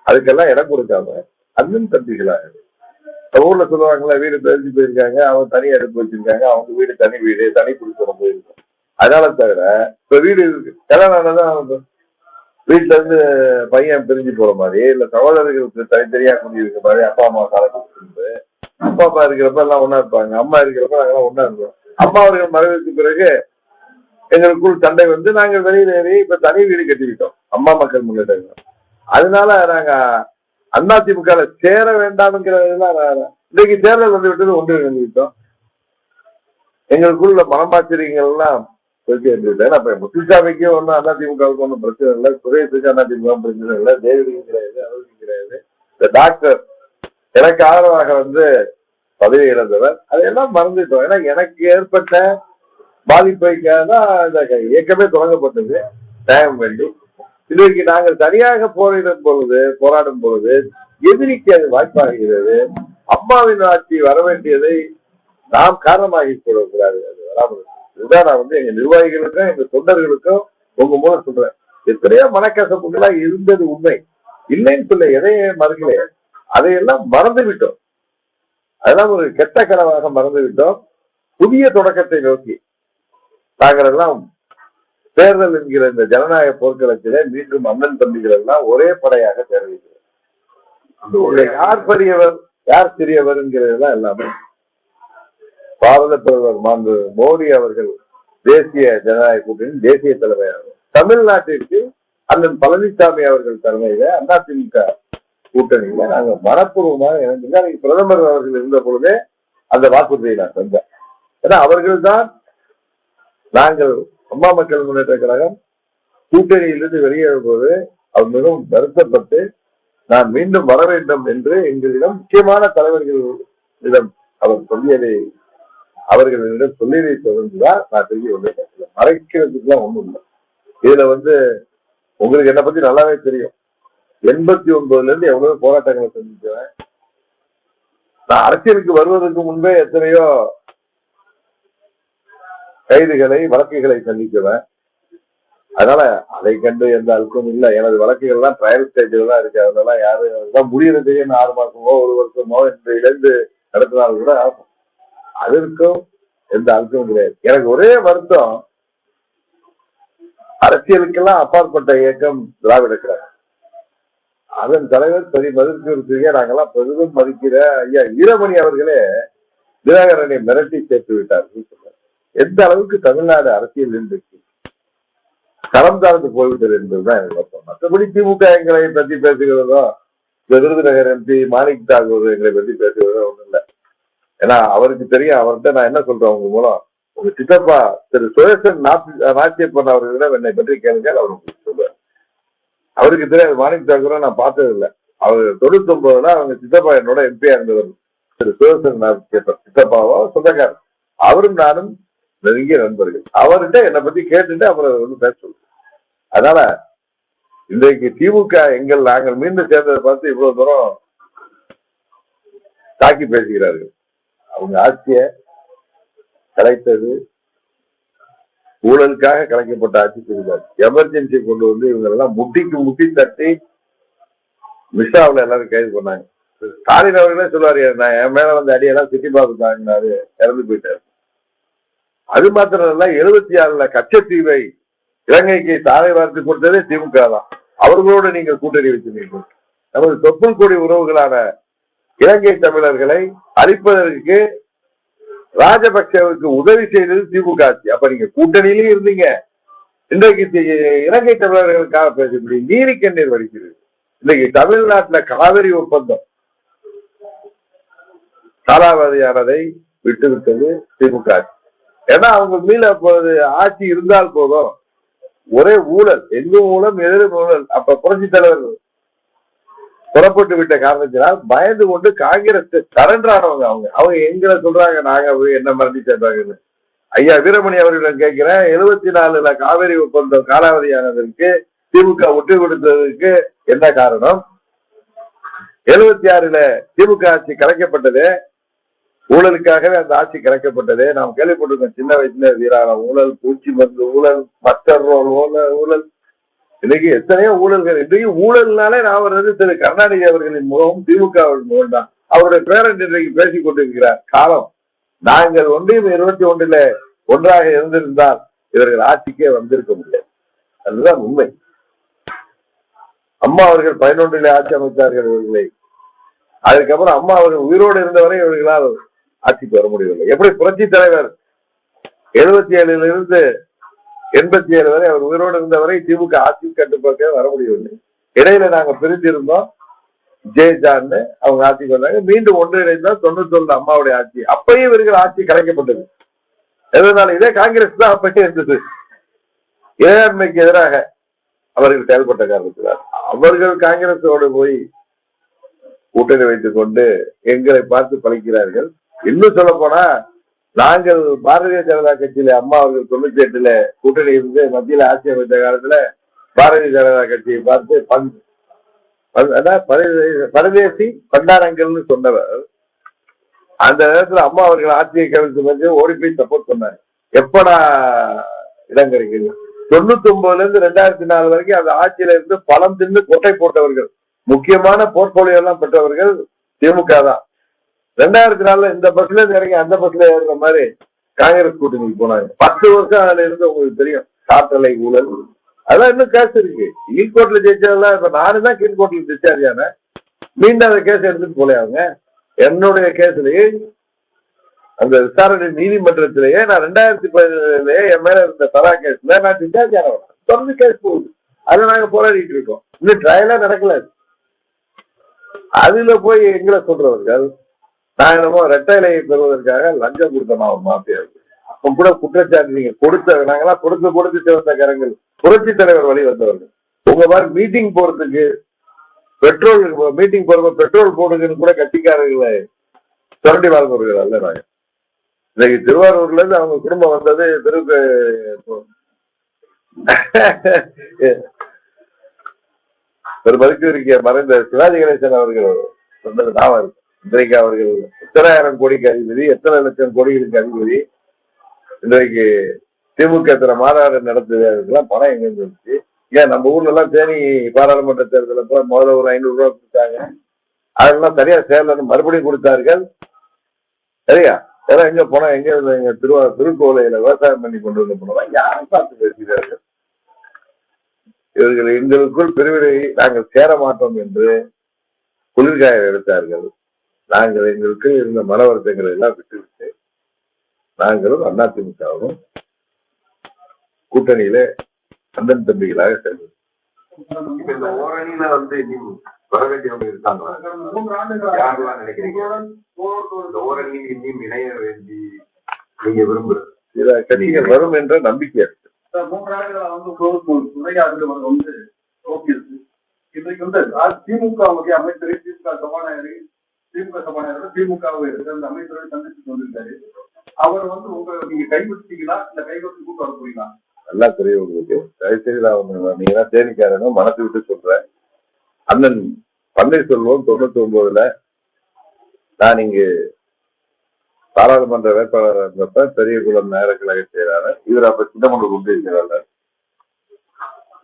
அதுக்கெல்லாம் இடம் கொடுக்காம அண்ணன் தம்பிகளாக ஊர்ல சொல்லுவாங்களா, வீடு பேசி போயிருக்காங்க, அவங்க தனி அடுப்பு வச்சிருக்காங்க, அவங்க வீடு தனி வீடு தனி குடித்தனம் போயிருக்கும். அதனால தவிர இப்ப வீடு கல்யாணம் வீட்டுல இருந்து பையன் பிரிஞ்சு போற மாதிரி, இல்ல சகோதரர்களுக்கு தனித்தனியா குடியிருக்க மாதிரி அப்பா அம்மா காலத்து அப்பா அம்மா இருக்கிறப்ப எல்லாம் ஒன்னா இருப்பாங்க, அம்மா இருக்கிறப்ப நாங்கெல்லாம் ஒன்னா இருந்தோம். அம்மா அவர்கள் மறைவுக்கு பிறகு எங்களுக்குள் சண்டை வந்து நாங்கள் வெளியில ஏறி இப்ப தனி வீடு கட்டிவிட்டோம் அம்மா மக்கள் முன்னேற்றம். அதனால நாங்க அதிமுக சேர வேண்டாம்ங்கிறதுலாம் இன்னைக்கு தேர்தல் வந்து விட்டது ஒன்று நினைவிட்டோம். எங்களுக்குள்ள மனமாச்சரியங்கள் எல்லாம் அப்ப முத்துசாமிக்கும் ஒன்றும் அதிமுகவுக்கு ஒன்றும் பிரச்சனை இல்லை, சுரேஷுக்கு அதிமுக பிரச்சனை இல்லை, தேவதிக்கும் கிடையாது, அவருக்கும் கிடையாது. இந்த டாக்டர் எனக்கு ஆதரவாக வந்து பதவி இழந்தவர், அதையெல்லாம் மறந்துட்டோம். ஏன்னா எனக்கு ஏற்பட்ட பாதிப்பைக்காக தான் இந்த இயக்கமே தொடங்கப்பட்டது நியாயம் வேண்டி. இதற்கு நாங்கள் சரியாக போராடும் பொழுது எதிரிக்கு அது வாய்ப்பாகிறது. அம்மாவின் ஆட்சி வர வேண்டியதை நாம் காரணமாகி கூடாது, அது வராமல். இதுதான் நான் வந்து எங்க நிர்வாகிகளுக்கும் எங்க தொண்டர்களுக்கும் உங்க மூலம் சொல்றேன். எத்தனையோ மனக்கசப்புகளா இருந்தது உண்மை, இல்லைன்னு சொல்ல எதையே மறக்கலையே, அதையெல்லாம் மறந்து விட்டோம். அதெல்லாம் ஒரு கெட்ட கனவாக மறந்து விட்டோம். புதிய தொடக்கத்தை நோக்கி நாங்கள் எல்லாம் தேர்தல் என்கிற இந்த ஜனநாயக போர்க்களத்திலே மீண்டும் அண்ணன் தம்பிகள் எல்லாம் ஒரே படையாக தேர்தல். யார் பெரியவர் யார் சிறியவர் என்கிறதெல்லாம் எல்லாமே பாரத பிரதமர் மாண்பு மோடி அவர்கள் தேசிய ஜனநாயக கூட்டணி தேசிய தலைமையாகும். தமிழ்நாட்டிற்கு அண்ணன் பழனிசாமி அவர்கள் தலைமையில அதிமுக கூட்டணியில நாங்க மனப்பூர்வமாக இணைந்து பிரதமர் அவர்கள் இருந்த பொழுதே அந்த வாக்குறுதியை நான் செஞ்சேன். ஏன்னா அவர்கள் தான் நாங்கள் அம்மா மக்கள் முன்னேற்ற கழகம் கூட்டணியிலிருந்து வெளியேறும் போது அவர் மிகவும் வருத்தப்பட்டு நான் மீண்டும் வர வேண்டும் என்று எங்களிடம் முக்கியமான தலைவர்களிடம் அவர் சொல்லியதை அவர்களிடம் சொல்லியதை தொடர்ந்துதான் நான் திரும்பி வந்தேன். மறைக்கிறதுக்குலாம் ஒண்ணும் இல்லை. இதுல வந்து உங்களுக்கு என்னை பத்தி நல்லாவே தெரியும். 89ல இருந்து எவ்வளவு போராட்டங்களை செஞ்சுக்குவேன். நான் அரசியலுக்கு வருவதற்கு முன்பே எத்தனையோ கைதுகளை வழக்குகளை சந்திக்குவேன். அதனால அதை கண்டு எந்த அழுத்தமும் இல்லை. எனது வழக்குகள் எல்லாம் ட்ரையல் ஸ்டேஜில் தான் இருக்கு. அதெல்லாம் யாரும் முடியறதுக்கு 6 மாசமோ 1 வருஷமோ என்று இழந்து நடத்தினாலும் கூட அதற்கும் எந்த அழுத்தமும் கிடையாது. எனக்கு ஒரே வருத்தம், அரசியலுக்கெல்லாம் அப்பாற்பட்ட இயக்கம் திராவிட கழகம். அதன் தலைவர் பெரிய மதிப்பிற்கு நாங்கெல்லாம் பெரிதும் மதிக்கிற ஐயா வீரமணி அவர்களே தினகரனை மிரட்டி சேர்த்து விட்டார். எந்த அளவுக்கு தமிழ்நாடு அரசியல் இன்றைக்கு களம் தாழ்ந்து போய்விட்டது என்பதுதான் எனக்கு வருத்தம். மற்றபடி திமுக எங்களை பற்றி பேசுகிறதோ, விருதுநகர் எம்பி மாணிக் தாகூர் எங்களை பற்றி பேசுகிறதோ ஒண்ணும் இல்லை. ஏன்னா அவருக்கு தெரியும். அவர்கிட்ட நான் என்ன சொல்றேன், உங்க மூலம் உங்க சித்தப்பா திரு சுரேசன் நாச்சியப்பன் அவர்களிடம் என்னை பற்றி கேளுங்க, அவர் உங்களுக்கு சொல்லுவார். அவருக்கு தெரியாது, மாணிக் தாகூரை நான் பார்த்தது இல்லை. அவர் 99ல அவங்க சித்தப்பா என்னோட எம்பியா இருந்தவர் திரு சுரேசன் நாச்சியப்பன் சித்தப்பாவோ சொந்தக்காரர். அவரும் நானும் நெருங்கிய நண்பர்கள். அவர்கிட்ட என்னை பத்தி கேட்டுட்டு அப்புறம் வந்து பேச சொல்லுங்க. அதனால இன்றைக்கு திமுக நாங்கள் மீண்டும் சேர்ந்ததை பார்த்து இவ்வளவு தூரம் தாக்கி பேசுகிறார்கள். அவங்க ஆட்சியை கலைத்தது ஊழலுக்காக கலைக்கப்பட்ட ஆட்சி செய்தார். எமர்ஜென்சி கொண்டு வந்து இவங்க எல்லாம் முட்டிக்கு முட்டி தட்டி மிஸ்ஸாவில் எல்லாரும் கைது பண்ணாங்க. ஸ்டாலின் அவர்களே சொல்லுவாரு, நான் என் மேல வந்து அடியெல்லாம் சுற்றி பார்த்துட்டாங்கன்னாரு, இறந்து போயிட்டாரு. அது மாத்திரம் இல்ல, 76ல கச்சத்தீவை இலங்கைக்கு தாரை வார்த்து கொடுத்ததே திமுக தான். அவர்களோடு நீங்கள் கூட்டணி வச்சிருக்கீங்க. நமது தொப்புள் கொடி உறவுகளான இலங்கை தமிழர்களை அழிப்பதற்கு ராஜபக்சேவுக்கு உதவி செய்தது திமுக ஆட்சி. அப்ப நீங்க கூட்டணியிலேயே இருந்தீங்க. இன்றைக்கு இலங்கை தமிழர்களுக்காக பேசப்படி நீரி கண்ணீர் வடிக்கிறது. இன்னைக்கு தமிழ்நாட்டுல காவிரி ஒப்பந்தம் காலாவதியானதை விட்டுவிட்டது திமுக ஆட்சி. ஏன்னா அவங்க மீள போது ஆட்சி இருந்தால் போதும், ஒரே ஊழல், எங்கும் ஊழல் எதிரும் ஊழல். அப்ப புரட்சி தலைவர் புறப்பட்டு விட்ட காரணத்தினால் பயந்து கொண்டு காங்கிரஸ் சரண்டரானவங்க. அவங்க எங்களை சொல்றாங்க, நாங்க என்ன மறந்து சேர்ந்தாங்கன்னு. ஐயா வீரமணி அவர்களிடம் கேட்கிறேன், 74ல காவிரி ஒப்பந்தம் காலாவதியானதற்கு திமுக ஒட்டு கொடுத்ததற்கு என்ன காரணம்? 76ல திமுக ஆட்சி கலைக்கப்பட்டது, ஊழலுக்காகவே அந்த ஆட்சி கலைக்கப்பட்டது. நாம் கேள்விப்பட்டிருக்கோம் சின்ன வயசுல வீரான ஊழல், பூச்சி மருந்து ஊழல், மஸ்டர் ரோல் ஊழல், இன்னைக்கு எத்தனையோ ஊழல்கள். இன்றைக்கு ஊழல்னாலே நான் வர்றது திரு கருணாநிதி அவர்களின் முகம், திமுக முகம் தான். அவருடைய பேரன் இன்றைக்கு பேசிக் கொண்டிருக்கிறார். காலம் நாங்கள் 21ல ஒன்றாக இருந்திருந்தால் இவர்கள் ஆட்சிக்கே வந்திருக்க முடியாது. அதுதான் உண்மை. அம்மா அவர்கள் 11 ஆட்சி அமைத்தார்கள் இவர்களை. அதுக்கப்புறம் அம்மா அவர்கள் உயிரோடு இருந்தவரை இவர்களால் ஆட்சிக்கு வர முடியவில்லை. எப்படி புரட்சி தலைவர் 77 87 வரை அவர் உயிரோடு இருந்தவரை திமுக ஆட்சி கட்டுப்பாட்டே வர முடியவில்லை. இடையில நாங்க பிரிந்து இருந்தோம், ஜெயஜான்னு அவங்க ஆட்சிக்கு வந்தாங்க. மீண்டும் ஒன்றிணைந்தால் 91 அம்மாவுடைய ஆட்சி. அப்பயும் இவர்கள் ஆட்சி கலைக்கப்பட்டது. எதனால? இதே காங்கிரஸ் தான் அப்பயே இருந்தது. இறையாண்மைக்கு எதிராக அவர்கள் செயல்பட்ட காரணத்தினால் அவர்கள் காங்கிரஸோடு போய் கூட்டணி வைத்துக் கொண்டு எங்களை பார்த்து பழிக்கிறார்கள். இன்னும் சொல்ல போனா நாங்கள் பாரதிய ஜனதா கட்சியில அம்மா அவர்கள் 98 கூட்டணி இருந்து மத்தியில ஆட்சி அமைத்த காலத்துல பாரதிய ஜனதா கட்சியை பார்த்து பரதேசி பண்டாரங்கள்னு சொன்னவர். அந்த நேரத்துல அம்மா அவர்கள் ஆட்சியை கவிழ்த்து ஓடி போய் சப்போர்ட் பண்ணாங்க. எப்படா இடம் கிடைக்குது? 99 2004 வரைக்கும் அந்த ஆட்சியில இருந்து பணம் தின்னு கொட்டை போட்டவர்கள், முக்கியமான போர்ட்போலியோ எல்லாம் பெற்றவர்கள் திமுக தான். 2004 இந்த பஸ்ல இருந்து இறங்கி அந்த பஸ்ல ஏறுற மாதிரி காங்கிரஸ் கூட்டணிக்கு போனாங்க. 10 வருஷம் அதுல இருந்து உங்களுக்கு தெரியும் காற்றலை ஊழல் அதெல்லாம் இன்னும் கேஸ் இருக்கு. கீழ்கோர்ட்ல ஜெயிச்சதெல்லாம் இப்ப நானு தான் கீழ்கோர்ட்ல டிஸ்சார்ஜ் ஆனேன். மீண்டும் அந்த கேஸ் எடுத்துட்டு போல அவங்க என்னுடைய கேஸ்லயே அந்த விசாரணை நீதிமன்றத்திலேயே நான் 2017 என் மேல இருந்த தரா கேஸ்ல நான் டிஸ்சார்ஜ் ஆனவன். தொடர்ந்து கேஸ் போகுது. அதை நாங்க போராடிட்டு இருக்கோம். இன்னும் ட்ரையலா நடக்கல. அதுல போய் எங்களை சொல்றவர்கள் நான் என்னமோ ரெட்டைலையை பெறுவதற்காக லஞ்சம் கொடுத்தோம் ஒரு மாஃபியா. அப்ப கூட குற்றச்சாட்டு நீங்க கொடுத்த நாங்கெல்லாம் கொடுத்து சிவந்த கரங்கள் புரட்சி தலைவர் வழி வந்தவர்கள். உங்க மாதிரி மீட்டிங் போறதுக்கு பெட்ரோல் மீட்டிங் போறப்ப பெட்ரோல் போடுங்கன்னு கூட கட்சிக்காரர்களை சுரண்டி வாழ்ந்தவர்கள் அல்ல. நாங்க இன்னைக்கு திருவாரூர்ல இருந்து அவங்க குடும்பம் வந்தது ஒரு மருத்துவருக்கு மறைந்த சிவாஜி கணேசன் அவர்கள் சொன்னது ஞாபகம் இருக்கு. இன்றைக்கு அவர்கள் எத்தனை ஆயிரம் கோடிக்கு அதிபதி, எத்தனை லட்சம் கோடிகளுக்கு அதிபதி. இன்றைக்கு திமுக எத்தனை மாநாடு நடத்துது, அதுக்கெல்லாம் பணம் எங்க இருந்துச்சு? ஏன் நம்ம ஊர்ல எல்லாம் தேனி பாராளுமன்ற தேர்தலில் போய் முதல்ல ஒரு 500 ரூபா கொடுத்தாங்க. அதெல்லாம் சரியா சேரலன்னு மறுபடியும் கொடுத்தார்கள். சரியா? ஏன்னா எங்க போனா எங்க எங்க திருக்கோலையில விவசாயம் பண்ணி கொண்டு வந்து போனோம்னா யாரும் பார்த்து பேசுகிறார்கள். இவர்கள் எங்களுக்குள் பிரிவினை நாங்கள் சேர மாட்டோம் என்று குளிர்காய எடுத்தார்கள். நாங்கள் எங்களுக்கு இருந்த மன வருத்தங்களை எல்லாம் விட்டுவிட்டு நாங்களும் அதிமுகவும் கூட்டணியில அண்ணன் தம்பிகளாக சேர்ந்தோம். இப்ப இந்த ஓரணியில இன்னும் வர வேண்டியவங்க இருக்காங்களா? யாரெல்லாம் நினைக்கிறீங்க இந்த ஓரணியில் இன்னும் இணைய வேண்டி நீங்க விரும்புறது? சில கட்சிகள் வரும் என்ற நம்பிக்கை இருக்கு. 3 ஆண்டுகளா உரையாடுகள் நோக்கியிருக்கு. இன்றைக்கு திமுகவுடைய அமைச்சரை திமுக சபாநாயகரை திமுகவை எடுத்து அந்த அமைச்சரை சந்திச்சு வந்திருக்காரு. அவர் உங்க நீங்க கைவிட்டீங்களா இல்ல கைவிட்டு கூட்டு வர போறீங்களா? நல்லா தெரியும் உங்களுக்கு. தயவுசெய்து நீங்க தான் தேனிக்காரங்க மனசு விட்டு சொல்றேன். அண்ணன் பன்னீர்செல்வம் 99 நான் இங்கு பாராளுமன்ற வேட்பாளர் இருந்தப்ப பெரியகுளம் நகர கழக செயலாளர், இவர் அப்ப சின்னமனூர் ஒன்றிய செயலாளர்.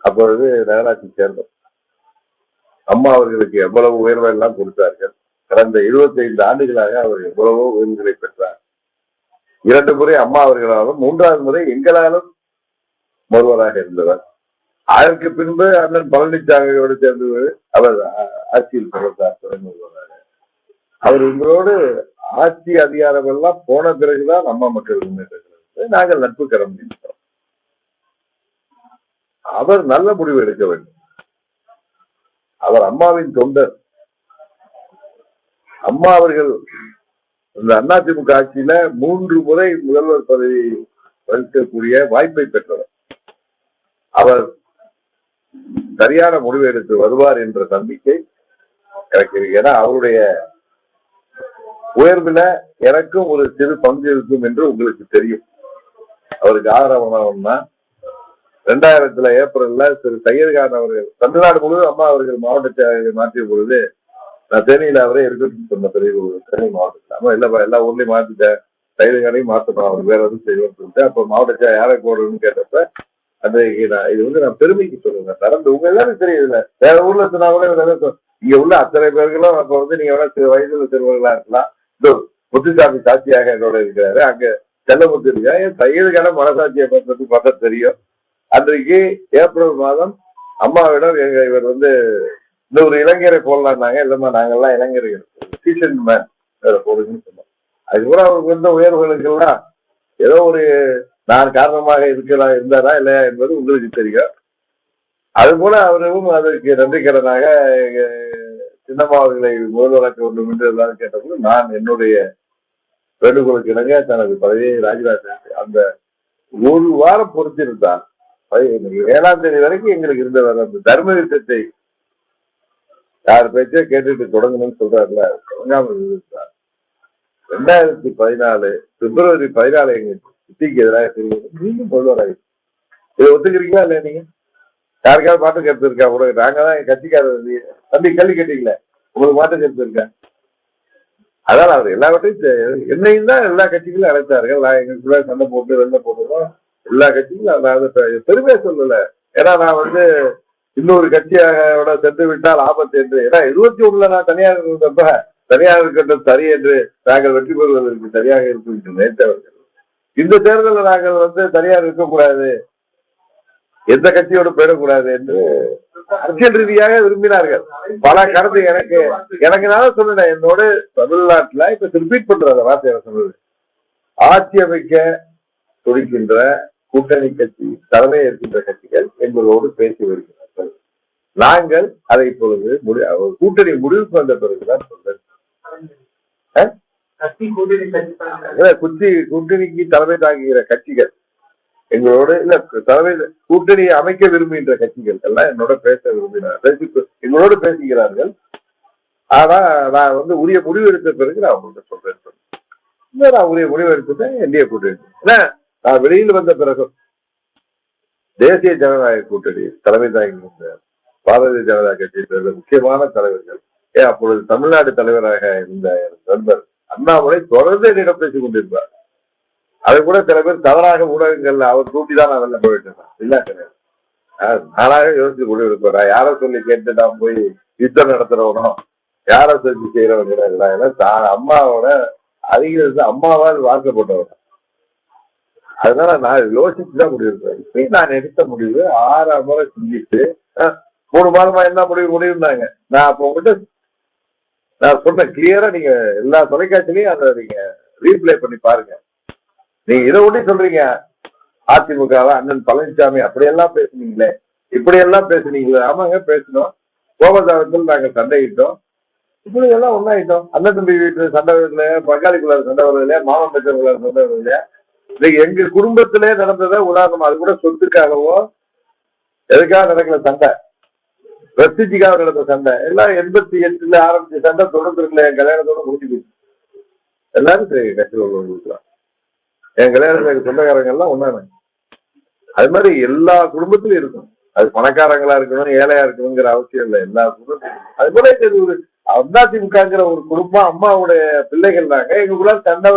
அப்பொழுது நகராட்சி சேர்ந்தோம். அம்மா அவர்களுக்கு எவ்வளவு உயர்வை எல்லாம் கொடுத்தார்கள். கடந்த 25 ஆண்டுகளாக அவர் எவ்வளவோ உயர்வுகளை பெற்றார். 2 முறை அம்மா அவர்களாலும் 3வது முறை எங்களாலும் முதல்வராக இருந்தவர். அதற்கு பின்பு அண்ணன் பழனிசாமியோடு சேர்ந்து அவர் ஆட்சியில் தொடர்ந்தார் துணை முதல்வராக. அவர் உங்களோடு ஆட்சி அதிகாரம் எல்லாம் போன பிறகுதான் அம்மா மக்கள் முன்னேற்ற நாங்கள் நட்பு கரம் நீட்டோம். அவர் நல்ல முடிவு எடுக்க வேண்டும். அவர் அம்மாவின் தொண்டர். அம்மா அவர்கள் இந்த அதிமுக ஆட்சியில 3 முறை முதல்வர் பதவி வகிக்கக்கூடிய வாய்ப்பை பெற்றவர். அவர் சரியான முடிவு எடுத்து வருவார் என்ற நம்பிக்கை எனக்கு இருக்கு. ஏன்னா அவருடைய உயர்வுல எனக்கும் ஒரு சிறு பங்கு இருக்கும் என்று உங்களுக்கு தெரியும். அவருக்கு ஆதரவானவன்னா 2000 ஏப்ரல்ல திரு சையத்கான் அவர்கள் தமிழ்நாடு முழுவதும் அம்மா அவர்கள் மாவட்ட செயலாளரை மாற்றிய பொழுது நான் தேனியில அவரே இருக்கட்டும் சொன்ன பிறகு சென்னை மாவட்டத்தில் அம்மா இல்லப்பா எல்லா ஊர்லயும் மாத்திட்டேன், சையத்கானையும் மாற்றணும், அவர் வேற எதுவும் செய்வோம்னு சொல்லிட்டு அப்ப மாவட்ட செயலர் யாரை போடணும்னு கேட்டப்ப அன்றைக்கு இது நான் பெருமைக்கு சொல்லுவேன். நடந்து உங்க எல்லாரும் தெரியுதுல்ல, வேற ஊர்ல சொன்னா கூட இங்க உள்ள அத்தனை பேர்களும் அப்ப நீங்க வேணா வயதுல சிறுவர்களா இருக்கலாம். முத்துசாமி சாட்சியாக என்னோட இருக்கிறாரு. அங்க செல்லமுத்து இருக்கா. சையத்கான மனசாட்சியை பற்றி பார்த்தா தெரியும். அன்றைக்கு ஏப்ரல் மாதம் அம்மாவிடம் இவர் வந்து இந்த ஒரு இளைஞரை போடலான்னாங்க. இல்லம்மா நாங்கெல்லாம் இளைஞர்கள் சீசன் மேன் போடுங்கன்னு சொன்னோம். அதுக்கப்புறம் அவருக்கு வந்த உயர்வுகளுக்கெல்லாம் ஏதோ ஒரு நான் காரணமாக இருந்தாரா இல்லையா என்பது உங்களுக்கு தெரியும். அது போல அவரும் அதற்கு நன்றிக்கடனாக சின்னம்மா அவர்களை முதல்வராக்க வேண்டும் என்று எல்லாரும் கேட்டபோது நான் என்னுடைய வேண்டுகோளுக்கு இணங்க தனது பதவியை ராஜினாமா அந்த ஒரு வாரம் பொறுத்திருந்தார். 7ஆம் தேதி வரைக்கும் எங்களுக்கு இருந்த அந்த தர்ம யுத்தத்தை யார் பேச்சே கேட்டுட்டு தொடங்கணும்னு சொல்றாருல, தொடங்காமல் இருந்தார். 2014 பிப்ரவரி 14 எங்க சித்திக்கு எதிராக மீண்டும் முதல்வராக இதை ஒத்துக்கிறீங்களா இல்லையா? நீங்க யாருக்காவது மாற்று கருத்து இருக்கா? கூட நாங்க தான் என் கட்சிக்காரர் தம்பி கேள்வி கேட்டீங்களே, உங்களுக்கு மாற்று கருத்து இருக்கா? அதான் அவர் எல்லாவற்றையும் என்னையும் தான் எல்லா கட்சிகளும் அழைத்தார்கள். நான் எங்களுக்குள்ள சண்டை போட்டு வெளில போட்டுருவோம். எல்லா கட்சிகளும் நான் பெருமையா சொல்லல. ஏன்னா நான் வந்து இன்னொரு கட்சியோட சென்று விட்டால் ஆபத்து என்று. ஏன்னா 21 நான் தனியாக இருந்தப்ப தனியாக இருக்கட்டும் சரி என்று நாங்கள் வெற்றி பெறுவதற்கு சரியாக இருக்கும் என்று நினைத்தவர்கள். இந்த தேர்தலில் நாங்கள் வந்து தனியாக இருக்கக்கூடாது, எந்த கட்சியோடு போயிடக்கூடாது என்று அரசியல் ரீதியாக விரும்பினார்கள். பல கருத்து எனக்கு நான் சொன்னேன். என்னோட தமிழ்நாட்டுல இப்ப ரிப்பீட் பண்ற வார்த்தையை சொன்னது, ஆட்சி அமைக்க துடிக்கின்ற கூட்டணி கட்சி தலைமை இருக்கின்ற கட்சிகள் எங்களோடு பேசி வருகிறார்கள். நாங்கள் அதை இப்பொழுது கூட்டணி முடிவுக்கு வந்த பிறகுதான் சொல்றேன். கூட்டணிக்கு தலைமை தாங்குகிற கட்சிகள் எங்களோட இல்ல தலைமை கூட்டணி அமைக்க விரும்புகின்ற கட்சிகள் எல்லாம் என்னோட பேச விரும்பினார்கள், எங்களோடு பேசுகிறார்கள். ஆனா நான் வந்து உரிய முடிவு எடுத்த பிறகு நான் உங்கள்கிட்ட சொல்றேன். நான் உரிய முடிவு எடுத்துட்டேன். என்டிஏ கூட்டணி நான் வெளியில் வந்த பிறகு தேசிய ஜனநாயக கூட்டணி தலைமை தாங்கி பாரதிய ஜனதா கட்சியை சேர்ந்த முக்கியமான தலைவர்கள், அப்பொழுது தமிழ்நாடு தலைவராக இருந்த நண்பர் அண்ணாமலை தொடர்ந்து என்னிடம் பேசிக் கொண்டிருப்பார். அது கூட சில பேர் தவறாக ஊடகங்கள்ல அவர் தூண்டிதான் நான் வெளில போயிட்டேன். இல்ல கிடையாது, நானாக யோசிச்சு முடிவு எடுப்பேன். நான் யாரை சொல்லி கேட்டு நான் போய் யுத்தம் நடத்துறவனோ யாரை செஞ்சு செய்யறவன் கிடையாது. ஏன்னா அம்மாவோட அதிக அம்மாவால் வாக்கப்பட்டவன். அதனால நான் யோசிச்சுதான் முடிவு எடுப்பேன். இப்பயும் நான் எடுத்த முடிவு 6 முறை செஞ்சுட்டு 3 மாதமா என்ன முடிவுனாங்க. நான் அப்ப உங்ககிட்ட நான் சொன்னேன் கிளியரா, நீங்க எல்லா தொலைக்காட்சியிலையும் அதை நீங்க ரீப்ளே பண்ணி பாருங்க. நீங்க இதை ஒண்ணு சொல்றீங்க, அதிமுக அண்ணன் பழனிசாமி அப்படியெல்லாம் பேசுனீங்களே, இப்படியெல்லாம் பேசுனீங்களே. ஆமாங்க பேசணும். கோபதாபத்தில் நாங்க சண்டையிட்டோம், இப்படி எல்லாம் ஒன்னாயிட்டோம். அண்ணன் தம்பி வீட்டு சண்டை வரல, பங்காளிக்குள்ள சண்டை வரல, மாமன் பெற்றவர்கள சண்டை வரல. இன்னைக்கு எங்க குடும்பத்திலே நடந்தத உதாரணம். அது கூட சொத்துக்காகவோ எதுக்காக நடக்கல சண்டை, பிரசித்திக்காக நடந்த சண்டை எல்லாம் 88 ஆரம்பிச்ச சண்டை 92 என் கல்யாணத்தோட முடிஞ்சு போச்சு. எல்லாரும் சரி கட்சியில் உள்ளவங்களுக்குலாம் என் கல்யாணத்துக்கு சொந்தக்காரங்க எல்லாம் ஒன்னாங்க. அது மாதிரி எல்லா குடும்பத்திலும் இருக்கும். அது பணக்காரங்களா இருக்கணும் ஏழையா இருக்கணுங்கிற அவசியம் இல்லை, எல்லா குடும்பத்திலும். அது போல ஒரு அதிமுகங்கிற ஒரு குடும்பம், அம்மாவுடைய பிள்ளைகள் நாங்க. எங்களுக்குள்ள சண்டை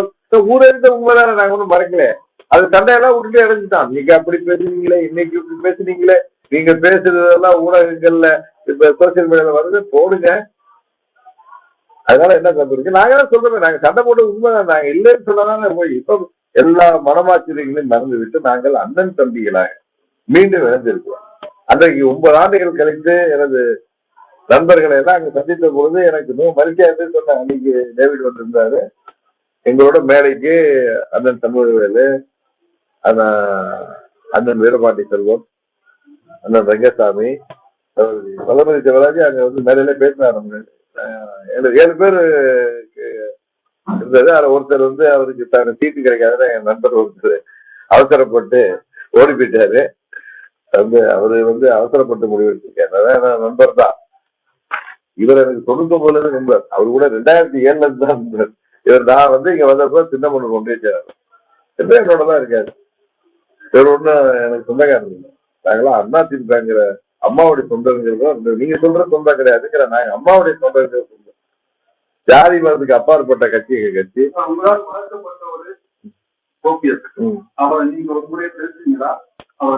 ஊரே உண்மைதானே, நாங்க ஒன்றும் மறைக்கல. அது சண்டையெல்லாம் விட்டுட்டு இறஞ்சிட்டான். நீங்க அப்படி பேசுனீங்களே, இன்னைக்கு இப்படி பேசுனீங்களே, நீங்க பேசுறதெல்லாம் ஊடகங்கள்ல இப்ப சோசியல் மீடியால வந்து போடுங்க. அதனால என்ன தப்பு இருக்கு? நாங்க தான் சொல்றோம், நாங்க சண்டை போட்டு உண்மைதான், நாங்க இல்லைன்னு சொல்லலாம். போய் இப்ப எல்லா மனமாச்சரியங்களையும் மறந்து விட்டு நாங்கள் அண்ணன் தம்பிகளாக மீண்டும் இணைந்திருக்கிறோம். அன்றைக்கு 9 ஆண்டுகள் கழித்து எனது நண்பர்களை எல்லாம் அங்க சந்தித்த பொழுது எனக்கு இன்னும் மகிழ்ச்சியா இருந்து சொன்னேன். அன்னைக்கு டேவிட் வந்திருந்தாரு எங்களோட மேடைக்கு. அண்ணன் தமிழ்வேலு, அண்ணன் வீரபாண்டி செல்வம், அண்ணன் ரங்கசாமி, வளர்மதி சிவராஜி அங்க வந்து மேடையில பேசினார். 7 பேர் இருந்தது. அதுல ஒருத்தர் வந்து அவருக்கு சீட்டு கிடைக்காதுன்னு என் நண்பர் ஒருத்தர் அவசரப்பட்டு ஓடி போயிட்டாரு. அவரு வந்து அவசரப்பட்டு முடிவு எடுத்திருக்காரு. அதான் நண்பர் தான் இவர். எனக்கு 99 நண்பர். அவரு கூட 2007 தான் நண்பர். இவர் நான் வந்து இங்க வந்தப்ப சின்ன பொண்ணு கொண்டு வச்சாரு. என்னோட தான் இருக்காரு. இவர் ஒன்னும் எனக்கு சொந்தக்காரர் இல்லை. நாங்களாம் அதிமுகங்கிற அம்மாவுடைய சொந்தங்கிறதோ நீங்க சொல்ற சொந்தம் கிடையாதுங்கிற. நாங்க அம்மாவுடைய சொந்தங்கிற சொந்தம். ஜாதி மதத்துக்கு அப்பாற்பட்ட கட்சி எங்க கட்சி.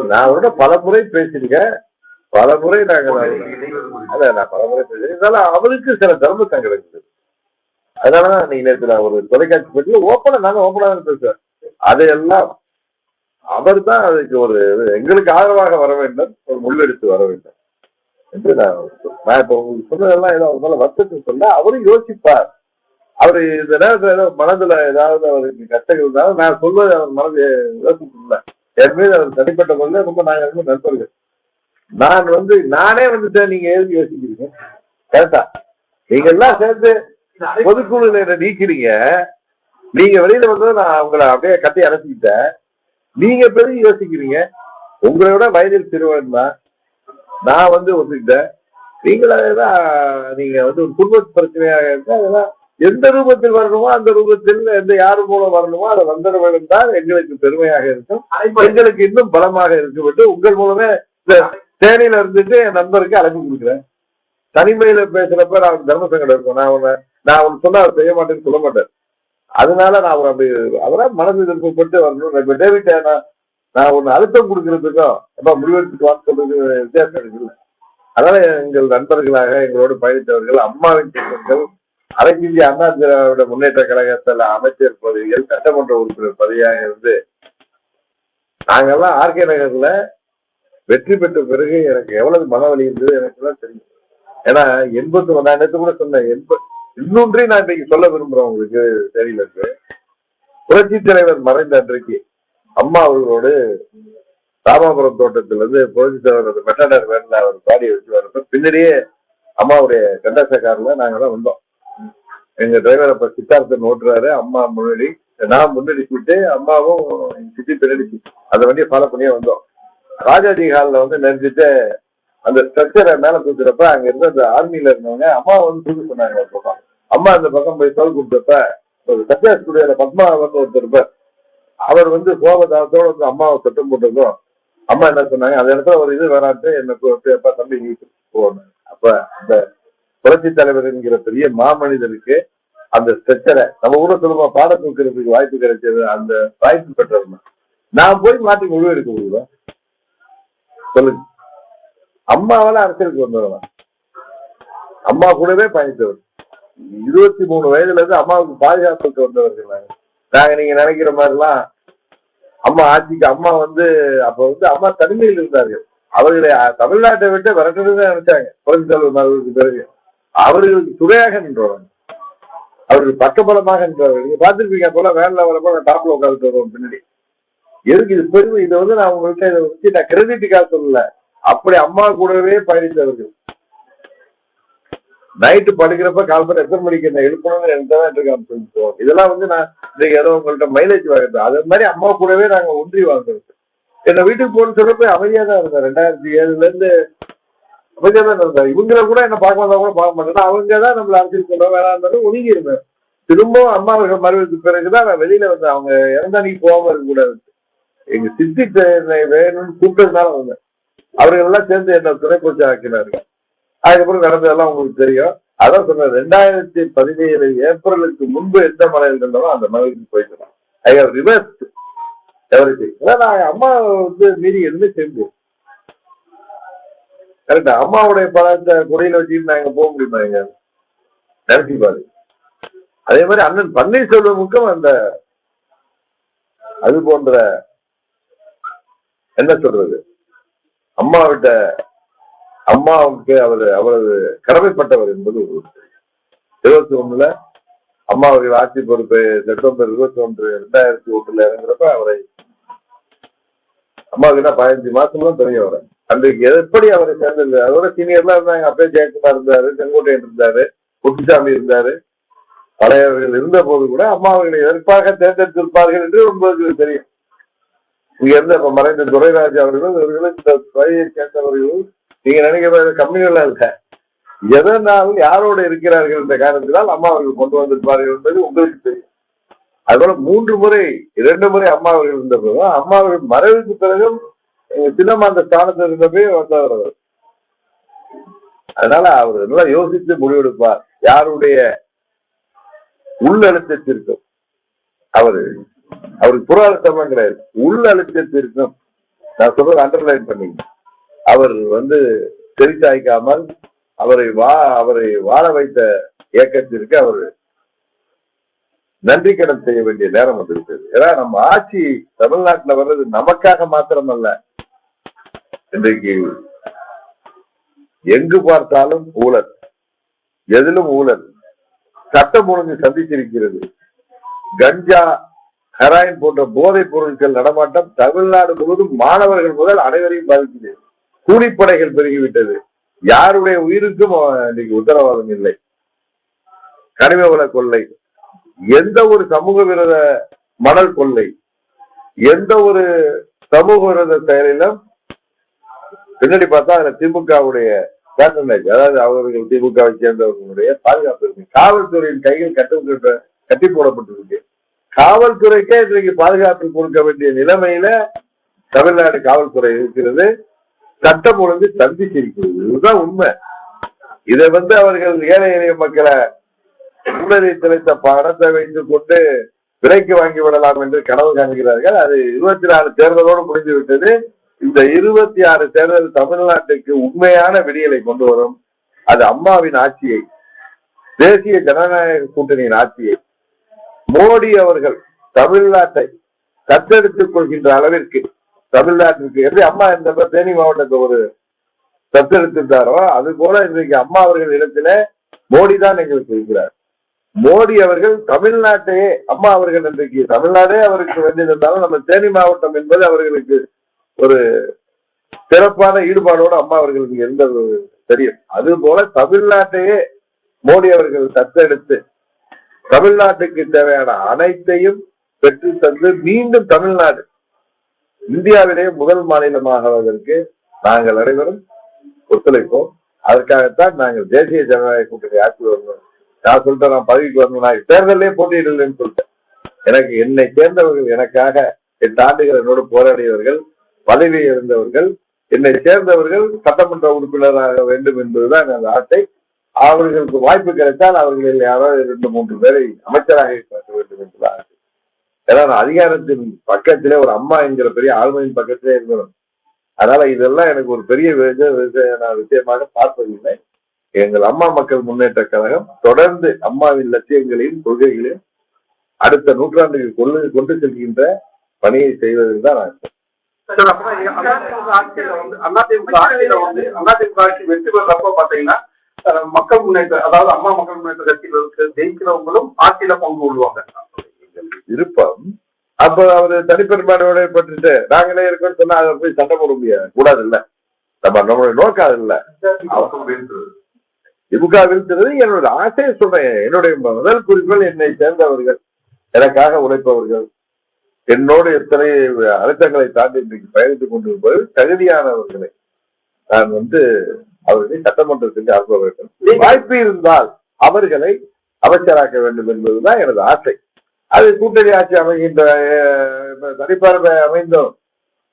நான் அவரோட பல முறை பேசிருக்கேன், பல முறை நாங்க நான் பல முறை பேசுறேன். அவருக்கு சில தர்ம சங்கடம் இருக்குது. அதனாலதான் நீங்க நேற்று நான் ஒரு தொலைக்காட்சி பற்றி ஓப்பனா நாங்க ஓப்பனா பேசுவேன். அதையெல்லாம் அவர் தான் அதுக்கு ஒரு எங்களுக்கு ஆதரவாக வர வேண்டும், ஒரு முள்ளெடுத்து வர வேண்டும். என்று நான் இப்ப உங்களுக்கு சொன்னதெல்லாம் ஏதோ அவர் மேல வருத்தத்தை சொல்ல அவரும் யோசிப்பார். அவரு இந்த நேரத்துல ஏதோ மனதுல ஏதாவது அவருக்கு கஷ்டம் இருந்தாலும் நான் சொல்வது அவர் மனது யோசிக்கல. என் மீது அவர் தனிப்பட்ட முறையில் ரொம்ப நாங்கள் ரொம்ப நண்பர்கள். நான் நானே வந்துட்டேன், நீங்க எதுக்கு யோசிக்கிறீங்க? கரெக்டா? நீங்க எல்லாம் சேர்ந்து பொதுக்குழுல என்ன நீக்கிறீங்க, நீங்க வெளியில வந்தது நான் உங்களை அப்படியே கட்டி அரைச்சிக்கிட்டேன். நீங்க பெரிய யோசிக்கிறீங்க. உங்களை விட வயதில் சிறுவன் தான் நான் ஒத்துக்கிட்டேன். நீங்களேதான் நீங்க ஒரு குடும்ப பிரச்சனையாக இருந்தா அதெல்லாம் எந்த ரூபத்தில் வரணுமோ அந்த ரூபத்தில் எந்த யாரு மூலம் வரணுமோ அதை வந்துட வேண்டும் தான் எங்களுக்கு பெருமையாக இருக்கும், எங்களுக்கு இன்னும் பலமாக இருக்கும். உங்கள் மூலமே தேனியில இருந்துட்டு என் நண்பருக்கு அழைப்பு கொடுக்குறேன். தனிமையில பேசுறப்ப நான் தர்ம சங்கடம் இருக்கும். நான் ஒன்று சொன்னா அவர் செய்ய மாட்டேன்னு சொல்ல மாட்டேன். அதனால நான் அவர் அப்படி அவரால் மனது விருப்பப்பட்டு வரணும். இப்ப டேவிட் நான் ஒன்னு அழுத்தம் கொடுக்கறதுக்கும் அப்ப முடிவெடுத்துட்டு வான்னு சொல்றது வித்தியாசம் இருக்குல்ல. அதனால எங்கள் நண்பர்களாக எங்களோடு பயணித்தவர்கள், அம்மாவின் சொந்தங்கள், அனைத்து இந்திய அண்ணா திராவிட முன்னேற்ற கழகத்தில் அமைச்சர் பதவிகள், சட்டமன்ற உறுப்பினர் பதவியாக இருந்து நாங்கெல்லாம் ஆர்கே நகர்ல வெற்றி பெற்ற பிறகு எனக்கு எவ்வளவு மனவலி இருந்தது எனக்கு தான் தெரியும். ஏன்னா 89 நான் நேற்று கூட சொன்னேன். இன்னொன்றையும் நான் இன்னைக்கு சொல்ல விரும்புறேன், உங்களுக்கு தெரியல. புரட்சி தலைவர் மறைந்த அன்றைக்கு அம்மா அவர்களோடு ராமாபுரம் தோட்டத்திலிருந்து புரட்சி தலைவர் மெட்டனர் வேன்ல அவர் பாடியை வச்சு வரப்ப பின்னாடியே அம்மாவுடைய கண்டாச கார்ல நாங்க தான் வந்தோம். எங்க டிரைவர் அப்ப சித்தார்த்தன் ஓட்டுறாரு, அம்மா முன்னாடி, நான் முன்னாடி விட்டு அம்மாவும் சிட்டி பின்னாடி அந்த வண்டியை ஃபாலோ பண்ணியே வந்தோம். ராஜாஜி ஹாலில் நெரிஞ்சிட்டு அந்த ஸ்ட்ரக்சரை மேல தூக்குறப்ப அங்க இருந்து அந்த ஆர்மியில இருந்தவங்க அம்மா தூக்க சொன்னாங்க. ஒரு பக்கம் அம்மா அந்த பக்கம் போய் தோல் கொடுத்தப்ப ஒரு சத்யா ஸ்டுடியோல பத்மா ஒருத்தர் அவர் கோபதாரத்தோட அம்மாவை சட்டம் போட்டதும் அம்மா என்ன சொன்னாங்க, அந்த இடத்துல ஒரு இது வராட்டு என்ன தம்பி நீ போகணும். அப்ப அந்த புரட்சி தலைவர் என்கிற பெரிய மாமனிதனுக்கு அந்த ஸ்ட்ரக்சரை நம்ம ஊரை சொல்லுவோம் பாட தூக்கிறதுக்கு வாய்ப்பு கிடைச்சது, அந்த வாய்ப்பு பெற்றவங்க நான் போய் மாற்றி முடிவு எடுக்க முடியுமா சொல்லுங்க? அம்மாவால அரசியலுக்கு வந்தவங்க, அம்மா கூடவே பயணித்தவர். 23 வயதுல இருந்து அம்மாவுக்கு பாதுகாப்புக்கு வந்தவர்கள் நாங்க. நீங்க நினைக்கிற மாதிரிலாம் அம்மா ஆட்சிக்கு அம்மா அப்ப அம்மா தனிமையில் இருந்தார்கள். அவர்களை தமிழ்நாட்டை விட்டு விரட்டணும்னு நினைச்சாங்க புரட்சி தலைவர் மறைவுக்கு பிறகு. அவர்களுக்கு துணையாக நின்றவங்க, அவர்கள் பக்கபலமாக நின்றவர்கள். நீங்க பார்த்திருப்பீங்க போல வேன்ல வரப்போ டாப்ல உட்காந்துட்டு வருவோம் பின்னாடி. எதுக்கு இது பெருமை? இதை நான் உங்கள்கிட்ட இதை வச்சு நான் கிரெடிட்டுக்காக சொல்லல, அப்படி அம்மா கூடவே பயணித்தவர்கள். நைட்டு படுக்கிறப்ப கால்பட எத்தனை மணிக்கு என்ன எழுப்பணும்னு எனக்கு இதெல்லாம் நான் இன்னைக்கு ஏதோ உங்கள்கிட்ட மைலேஜ் வாங்குறது. அதே மாதிரி அம்மா கூடவே நாங்க ஒன்றி வாழ்ந்தோம். என்ன வீட்டுக்கு போகணும்னு சொல்றப்ப அமைதியா தான் இருந்தேன். 2007ல இருந்து அமைதியா தான் இருந்தேன். இவங்களை கூட என்ன பார்க்க வந்தா கூட பார்க்க மாட்டேன். அவங்க தான் நம்மள அரசியல் சொல்ல வேணாம் இருந்தாலும் ஒதுங்கி இருந்தேன். திரும்பவும் அம்மா அவர்கள் மறைவுக்கு பிறகுதான் நான் வெளியில வந்தேன். அவங்க இறந்தா நீ போகாம இருக்க கூடாது, எங்க சித்தி வேணும்னு கூப்பிட்டதுனால வந்தேன். அவர்கள் எல்லாம் சேர்ந்து என்ன துணை போச்சு ஆக்கினார்கள். அதுக்கப்புறம் நடந்ததெல்லாம் உங்களுக்கு தெரியும். அதான் சொன்னேன், 2017 ஏப்ரலுக்கு முன்பு எந்த மலையில் இருந்தாலும் அந்த மலைக்கு போய்க்கலாம். I have reversed everything. நான் அம்மா மீறி எதுவுமே செஞ்சு கரெக்டா அம்மாவுடைய பழத்தை குறையில வச்சுட்டு நாங்க போக முடியுமா? எங்க நினைச்சு பாரு. அதே மாதிரி அண்ணன் பன்னீர்செல்வமுக்கும் அந்த அது போன்ற என்ன சொல்றது அம்மாவிட்ட அம்மாவுக்கு அவரது கடமைப்பட்டவர் என்பது 21ல அம்மா அவர்கள் ஆட்சி பொறுப்பு செப்டம்பர் 21, 2001 இறங்குறப்ப அவரை அம்மாவுக்கு தான் 15 மாசம் தான் தெரியும். அவரை அன்றைக்கு எப்படி அவரை சேர்ந்திருந்தாரு. அதோட சீனியர்லாம் இருந்தாங்க. அப்பயே ஜெயக்குமார் இருந்தாரு, செங்கோட்டையன் இருந்தாரு, குட்டிசாமி இருந்தாரு. பழையவர்கள் இருந்த போது கூட அம்மா அவர்களை எதற்காக தேர்ந்தெடுத்திருப்பார்கள் என்று உங்களுக்கு தெரியும். இங்க இருந்து அப்ப மறைந்த துரைராஜ் அவர்களும் இவர்களும் இந்த துறையை சேர்ந்தவர்களும் நீங்க நினைக்கிற கம்மியெல்லாம் இல்ல, எதனாலும் யாரோட இருக்கிறார்கள் என்ற காரணத்தினால் அம்மா அவர்கள் கொண்டு வந்திருப்பார்கள் என்பது உங்களுக்கு தெரியும். அதுபோல 3 முறை 2 முறை அம்மா அவர்கள் இருந்த போதும் அம்மா அவர்கள் மறைவுக்கு பிறகும் சின்னம்மா அந்த ஸ்தானத்தில் இருந்தப்பே வந்தவர் அவர். அதனால அவர் நல்லா யோசித்து முடிவெடுப்பார். யாருடைய உள்ளழுத்தத்திற்கும் அவருக்கு புற அழுத்தமும் கிடையாது, உள் அழுத்தத்திற்கும் நான் சொல்றது அண்டர்லைன் பண்ணி அவர் தெரிச்சாய்க்காமல் அவரை வாழ வைத்த இயக்கத்திற்கு அவர் நன்றி கடன் செய்ய வேண்டிய நேரம் வந்திருக்கிறது. ஏன்னா நம்ம ஆட்சி தமிழ்நாட்டில் வர்றது நமக்காக மாத்திரமல்ல. இன்றைக்கு எங்கு பார்த்தாலும் ஊழல், எதிலும் ஊழல், சட்டம் ஒழுங்கு சந்தித்திருக்கிறது. கஞ்சா, ஹெராயின் போன்ற போதைப் பொருட்கள் நடமாட்டம் தமிழ்நாடு முழுவதும் மாணவர்கள் முதல் அனைவரையும் பாதிக்குது. கூலிப்படைகள் பெருகிவிட்டது. யாருடைய உயிருக்கும் இன்னைக்கு உத்தரவாதம் இல்லை. கனிம வள கொள்ளை, எந்த ஒரு சமூக விரோத மணல் கொள்ளை, எந்த ஒரு சமூக விரோத செயலிலும் பின்னாடி பார்த்தா அதுல திமுகவுடைய பேட்டர்னேஜ், அதாவது அவர்கள் திமுகவை சேர்ந்தவர்களுடைய பாதுகாப்பு இருக்கு. காவல்துறையின் கைகள் கட்டி போடப்பட்டிருக்கு. காவல்துறைக்கே இன்றைக்கு பாதுகாப்பு கொடுக்க வேண்டிய நிலைமையில தமிழ்நாடு காவல்துறை இருக்கிறது. சட்டம் ஒழுங்கு சந்திச்சிருக்கிறது. இதுதான் உண்மை. இதை அவர்கள் ஏழை எளிய மக்களை ஊழலை திளைத்த பணத்தை வைத்துக் கொண்டு விலைக்கு வாங்கி விடலாம் என்று கனவு காண்கிறார்கள். அது 24 தேர்தலோடு முடிந்து விட்டது. இந்த 26 தேர்தல் தமிழ்நாட்டுக்கு உண்மையான விடியலை கொண்டு வரும். அது அம்மாவின் ஆட்சியை, தேசிய ஜனநாயக கூட்டணியின் ஆட்சியை, மோடி அவர்கள் தமிழ்நாட்டை தத்தெடுத்துக் கொள்கின்ற அளவிற்கு தமிழ்நாட்டிற்கு எப்படி அம்மா இந்த தேனி மாவட்டத்தை ஒரு தத்தெடுத்திருந்தாரோ அது போல இன்றைக்கு அம்மா அவர்கள் இடத்துல மோடி தான் எங்களுக்கு இருக்கிறார். மோடி அவர்கள் தமிழ்நாட்டையே, அம்மா அவர்கள் இன்றைக்கு தமிழ்நாடே அவருக்கு வேண்டியிருந்தாலும் நம்ம தேனி மாவட்டம் என்பது அவர்களுக்கு ஒரு சிறப்பான ஈடுபாடோடு அம்மா அவர்களுக்கு இருந்தது தெரியும். அது போல தமிழ்நாட்டையே மோடி அவர்கள் தத்தெடுத்து தமிழ்நாட்டுக்கு தேவையான அனைத்தையும் பெற்று தந்து மீண்டும் தமிழ்நாடு இந்தியாவிலேயே முதல் மாநிலமாகுவதற்கு நாங்கள் அனைவரும் ஒத்துழைப்போம். அதற்காகத்தான் நாங்கள் தேசிய ஜனநாயக கூட்டணி ஆட்சி வரணும். நான் சொல்லிட்டேன், நான் பதவிக்கு வரணும், நான் தேர்தலே போட்டியிடலன்னு சொல்லிட்டேன். எனக்கு என்னை சேர்ந்தவர்கள், எனக்காக 8 ஆண்டுகள் என்னோடு போராடியவர்கள், பதவி இருந்தவர்கள், என்னை சேர்ந்தவர்கள் சட்டமன்ற உறுப்பினராக வேண்டும் என்பதுதான் அந்த ஆசை. அவர்களுக்கு வாய்ப்பு கிடைத்தால் அவர்களில் யாராவது 2-3 பேரை அமைச்சராக பார்க்க வேண்டும் என்பது ஆசை. ஏன்னா அதிகாரத்தின் பக்கத்திலே ஒரு அம்மா என்கிற பெரிய ஆளுமையின் பக்கத்திலே இருக்கணும். அதனால இதெல்லாம் எனக்கு ஒரு பெரிய விஷயமாக பார்ப்பதில்லை. எங்கள் அம்மா மக்கள் முன்னேற்ற கழகம் தொடர்ந்து அம்மாவின் லட்சியங்களையும் கொள்கைகளையும் அடுத்த நூற்றாண்டுகள் கொண்டு செல்கின்ற பணியை செய்வதில் தான் அதிமுக ஆட்சி வெற்றி பெறப்போ பாத்தீங்கன்னா மக்கள் முன்னேற்ற, அதாவது அம்மா மக்கள் முன்னேற்ற கட்சிகளுக்கு ஜெயிக்கிறவங்களும் ஆட்சியில பங்கு கொள்வாங்க. விருப்பம். அப்ப அவரு தனிப்பெரும்பான்மையோட பட்டுட்டு நாங்களே இருக்கோம்னு சொன்னா அதை போய் சண்டை போட முடியாது, கூடாது இல்ல. நம்மளுடைய நோக்கம் அது இல்ல. திமுக வீழ்த்துறது என்னோட ஆசையை சொல்றேன். என்னுடைய முதல் குறிப்பில் என்னை சேர்ந்தவர்கள், எனக்காக உழைப்பவர்கள், என்னோடு எத்தனை அழுத்தங்களை தாண்டி இன்றைக்கு பயணித்துக் கொண்டிருப்பது தகுதியானவர்களை நான் அவர்களை சட்டமன்றத்துக்கு அனுப்ப வேண்டும். வாய்ப்பு இருந்தால் அவர்களை அமைச்சராக்க வேண்டும் என்பதுதான் எனது ஆசை. அது கூட்டணி ஆட்சி அமைகின்ற தனிப்பார்வை அமைந்தோம்.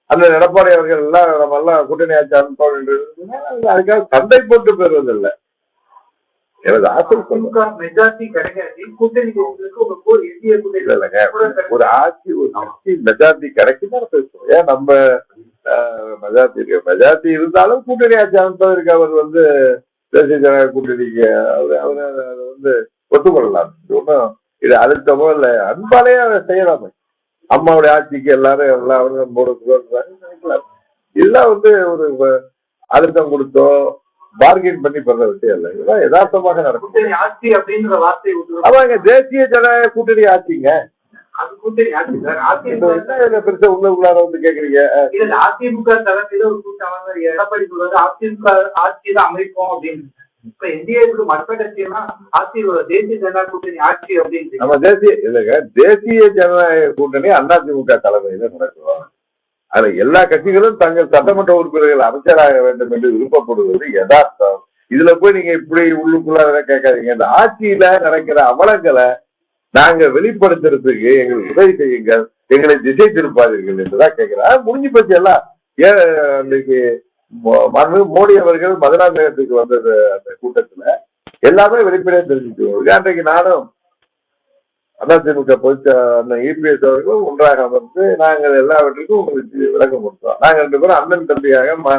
அந்த எடப்பாடி அவர்கள் எல்லாம் நம்ம எல்லாம் கூட்டணி ஆட்சி அமைப்போம் என்று அதுக்காக சண்டை போட்டு பெறுவதில்லை. எனது ஆசை மெஜாரிட்டி கிடைக்காது, கூட்டணி ஒரு ஆட்சி ஒரு கட்சி மெஜாரிட்டி கிடைக்கும் பேசுவோம். ஏன் நம்ம மெஜாரிட்டி இருந்தாலும் கூட்டணி ஆட்சி அமைப்பதற்கு அவர் தேசிய ஜனநாயக கூட்டணிக்கு அவர் ஒத்துக்கொள்ளலாம். ஒன்றும் இது அழுத்தமோ இல்லை, அன்பாலேயே அதை செய்யலாமே. அம்மாவுடைய ஆட்சிக்கு எல்லாரும் எல்லாரும் நினைக்கலாம். இதெல்லாம் ஒரு அழுத்தம் கொடுத்தோ பார்கெயின் பண்ணி பண்ற விஷயம் இல்லை. இதெல்லாம் யதார்த்தமாக நடக்கும். ஆட்சி அப்படின்ற வார்த்தை ஆமாங்க, தேசிய ஜனநாயக கூட்டணி ஆட்சிங்க. அது கூட்டணி ஆட்சி சார். பெருசா உள்ளார கேக்குறீங்க. அதிமுக தரப்பில ஒரு கூட்டம் எடப்பாடி சொல்றது அதிமுக ஆட்சி தான் அமைப்போம் அப்படின்னு. இப்ப இந்தியாவுக்கு மற்ற கட்சியெல்லாம் ஆட்சி தேசிய ஜனநாயக கூட்டணி ஆட்சி அப்படின்னு நம்ம தேசிய ஜனநாயக கூட்டணி அதிமுக தலைமையில நடக்கும். அதுல எல்லா கட்சிகளும் தங்கள் சட்டமன்ற உறுப்பினர்கள் அமைச்சராக வேண்டும் என்று விருப்பப்படுவது யதார்த்தம். இதுல போய் நீங்க இப்படி உள்ளுக்குள்ள கேட்காதீங்க. இந்த ஆட்சியில நடக்கிற அமலங்களை நாங்க வெளிப்படுத்துறதுக்கு எங்களுக்கு உதவி செய்யுங்கள், எங்களை திசை திருப்பாதீர்கள் என்றுதான் கேட்கிறேன். முடிஞ்சு போச்சு எல்லாம். ஏன் அன்றைக்கு மோடி அவர்கள் மதுராந்தகத்துக்கு வந்தது அந்த கூட்டத்துல எல்லாமே வெளிப்படையா தெரிஞ்சுக்குவோம். அன்றைக்கு நானும் அதிமுக இபிஎஸ் அவர்களும் ஒன்றாக அமர்ந்து நாங்கள் எல்லாவற்றுக்கும் உங்களுக்கு விளக்கம் கொடுத்தோம். நாங்கள் 2 பேரும் அண்ணன் தம்பியாக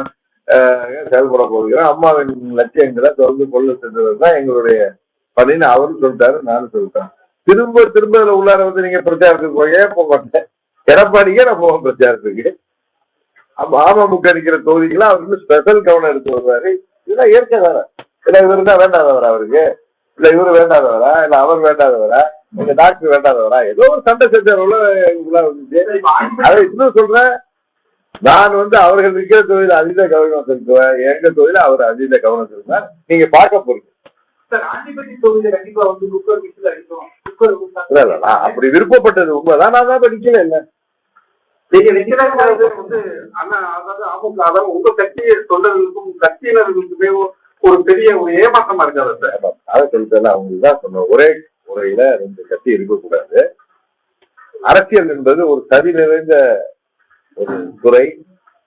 செயல்பட போகிறோம். அம்மாவின் லட்சியங்களை தொடர்ந்து கொள்ள சென்றதுதான் எங்களுடைய பணின்னு அவரும் சொல்லிட்டாரு, நானும் சொல்லிட்டேன். திரும்ப திரும்ப உள்ளார நீங்க பிரச்சாரத்துக்கு போக மாட்டேன். எடப்பாடிக்கே நான் போவேன் பிரச்சாரத்துக்கு. அமமுக இருக்கிற தொகுதிகளை அவர் ஸ்பெஷல் கவனம் எடுத்து வருவாரு. இதெல்லாம் இயற்கை தானே. இல்ல இவரு தான் வேண்டாதவரா அவருக்கு, இல்ல இவரு வேண்டாதவரா, இல்ல அவர் வேண்டாதவரா, இந்த டாக்டர் வேண்டாதவரா, ஏதோ ஒரு சண்டை செஞ்சவர்கள அதை இன்னும் சொல்றேன். நான் அவர்கள் இருக்கிற தொழில அதீத கவனம் செலுத்துவேன், எங்க தொழில அவர் அதீத கவனம் செலுத்துவேன். நீங்க பார்க்க போறீங்க. அப்படி விருப்பப்பட்டது உண்மைதான், நான் தான் படிக்கல. இல்ல உங்க கட்சியை தொண்டர்களுக்கும் கட்சியினர்களுக்குமே ஒரு பெரிய ஒரு ஏமாற்றமா இருக்காது சார். அதை சொல்லிட்டு அவங்களுக்கு தான் சொன்னோம், ஒரே முறையில 2 கட்சி இருக்கக்கூடாது. அரசியல் என்பது ஒரு சதி நிறைந்த ஒரு துறை.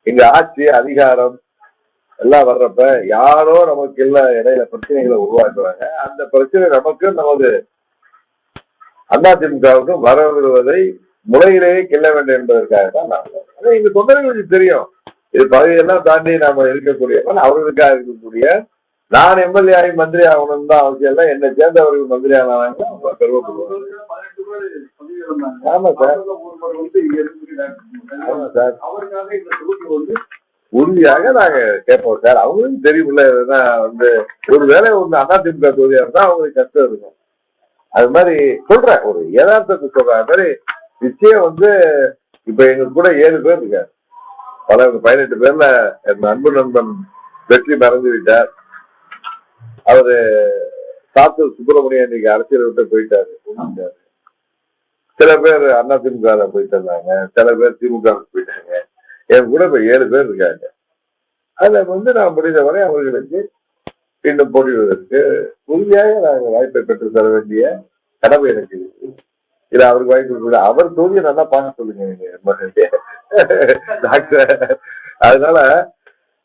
இங்க ஆட்சி அதிகாரம் எல்லாம் வர்றப்ப யாரோ நமக்கு எல்லாம் இடையில பிரச்சனைகளை உருவாக்குறாங்க. அந்த பிரச்சனை நமக்கு நமது அதிமுகவுக்கும் வரவிடுவதை முறையிலேயே கிள்ள வேண்டும் என்பதற்காக தான் நான் எங்க தொண்டர்களுக்கு தெரியும். இது பதவியெல்லாம் தாண்டி நாம இருக்கக்கூடிய அவர்களுக்காக இருக்கக்கூடிய, நான் எம்எல்ஏ ஆகி மந்திரி ஆகணும்னு தான் அவசியம் இல்லை. என்னை சேர்ந்தவர்கள் மந்திரி ஆனாங்க பெருமைப்படுவாங்க. ஆமா சார், ஆமா சார், உறுதியாக நாங்க கேட்போம் சார். அவங்களுக்கும் தெரியுமில்ல, ஒருவேளை அதிமுக தொகுதியா இருந்தா அவங்களுக்கு கஷ்டம் இருக்கும். அது மாதிரி சொல்றேன், ஒரு யதார்த்தத்தை சொல்றேன். அது மாதிரி நிச்சயம் இப்ப எங்க கூட 7 பேர் இருக்காரு. 18 பேர்ல என் அன்பு நண்பன் வெற்றி மறைந்து விட்டார். அவரு சாத்தூர் சுப்பிரமணியன் இன்னைக்கு அரசியல் விட்டு போயிட்டாரு. சில பேர் அதிமுக போயிட்டு இருந்தாங்க, சில பேர் திமுக போயிட்டாங்க. என் கூட இப்ப 7 பேர் இருக்காங்க. அதுல நான் முடிந்தவரை அவர்களுக்கு மீண்டும் போட்டியிடுவதற்கு உறுதியாக நாங்கள் வாய்ப்பை பெற்று தர வேண்டிய கடமை எனக்கு இருக்கு. இல்ல அவருக்கு வாய்ப்பு இருக்கு, அவர் தொகுதியை நல்லா பார்க்க சொல்லுங்க நீங்க டாக்டர். அதனால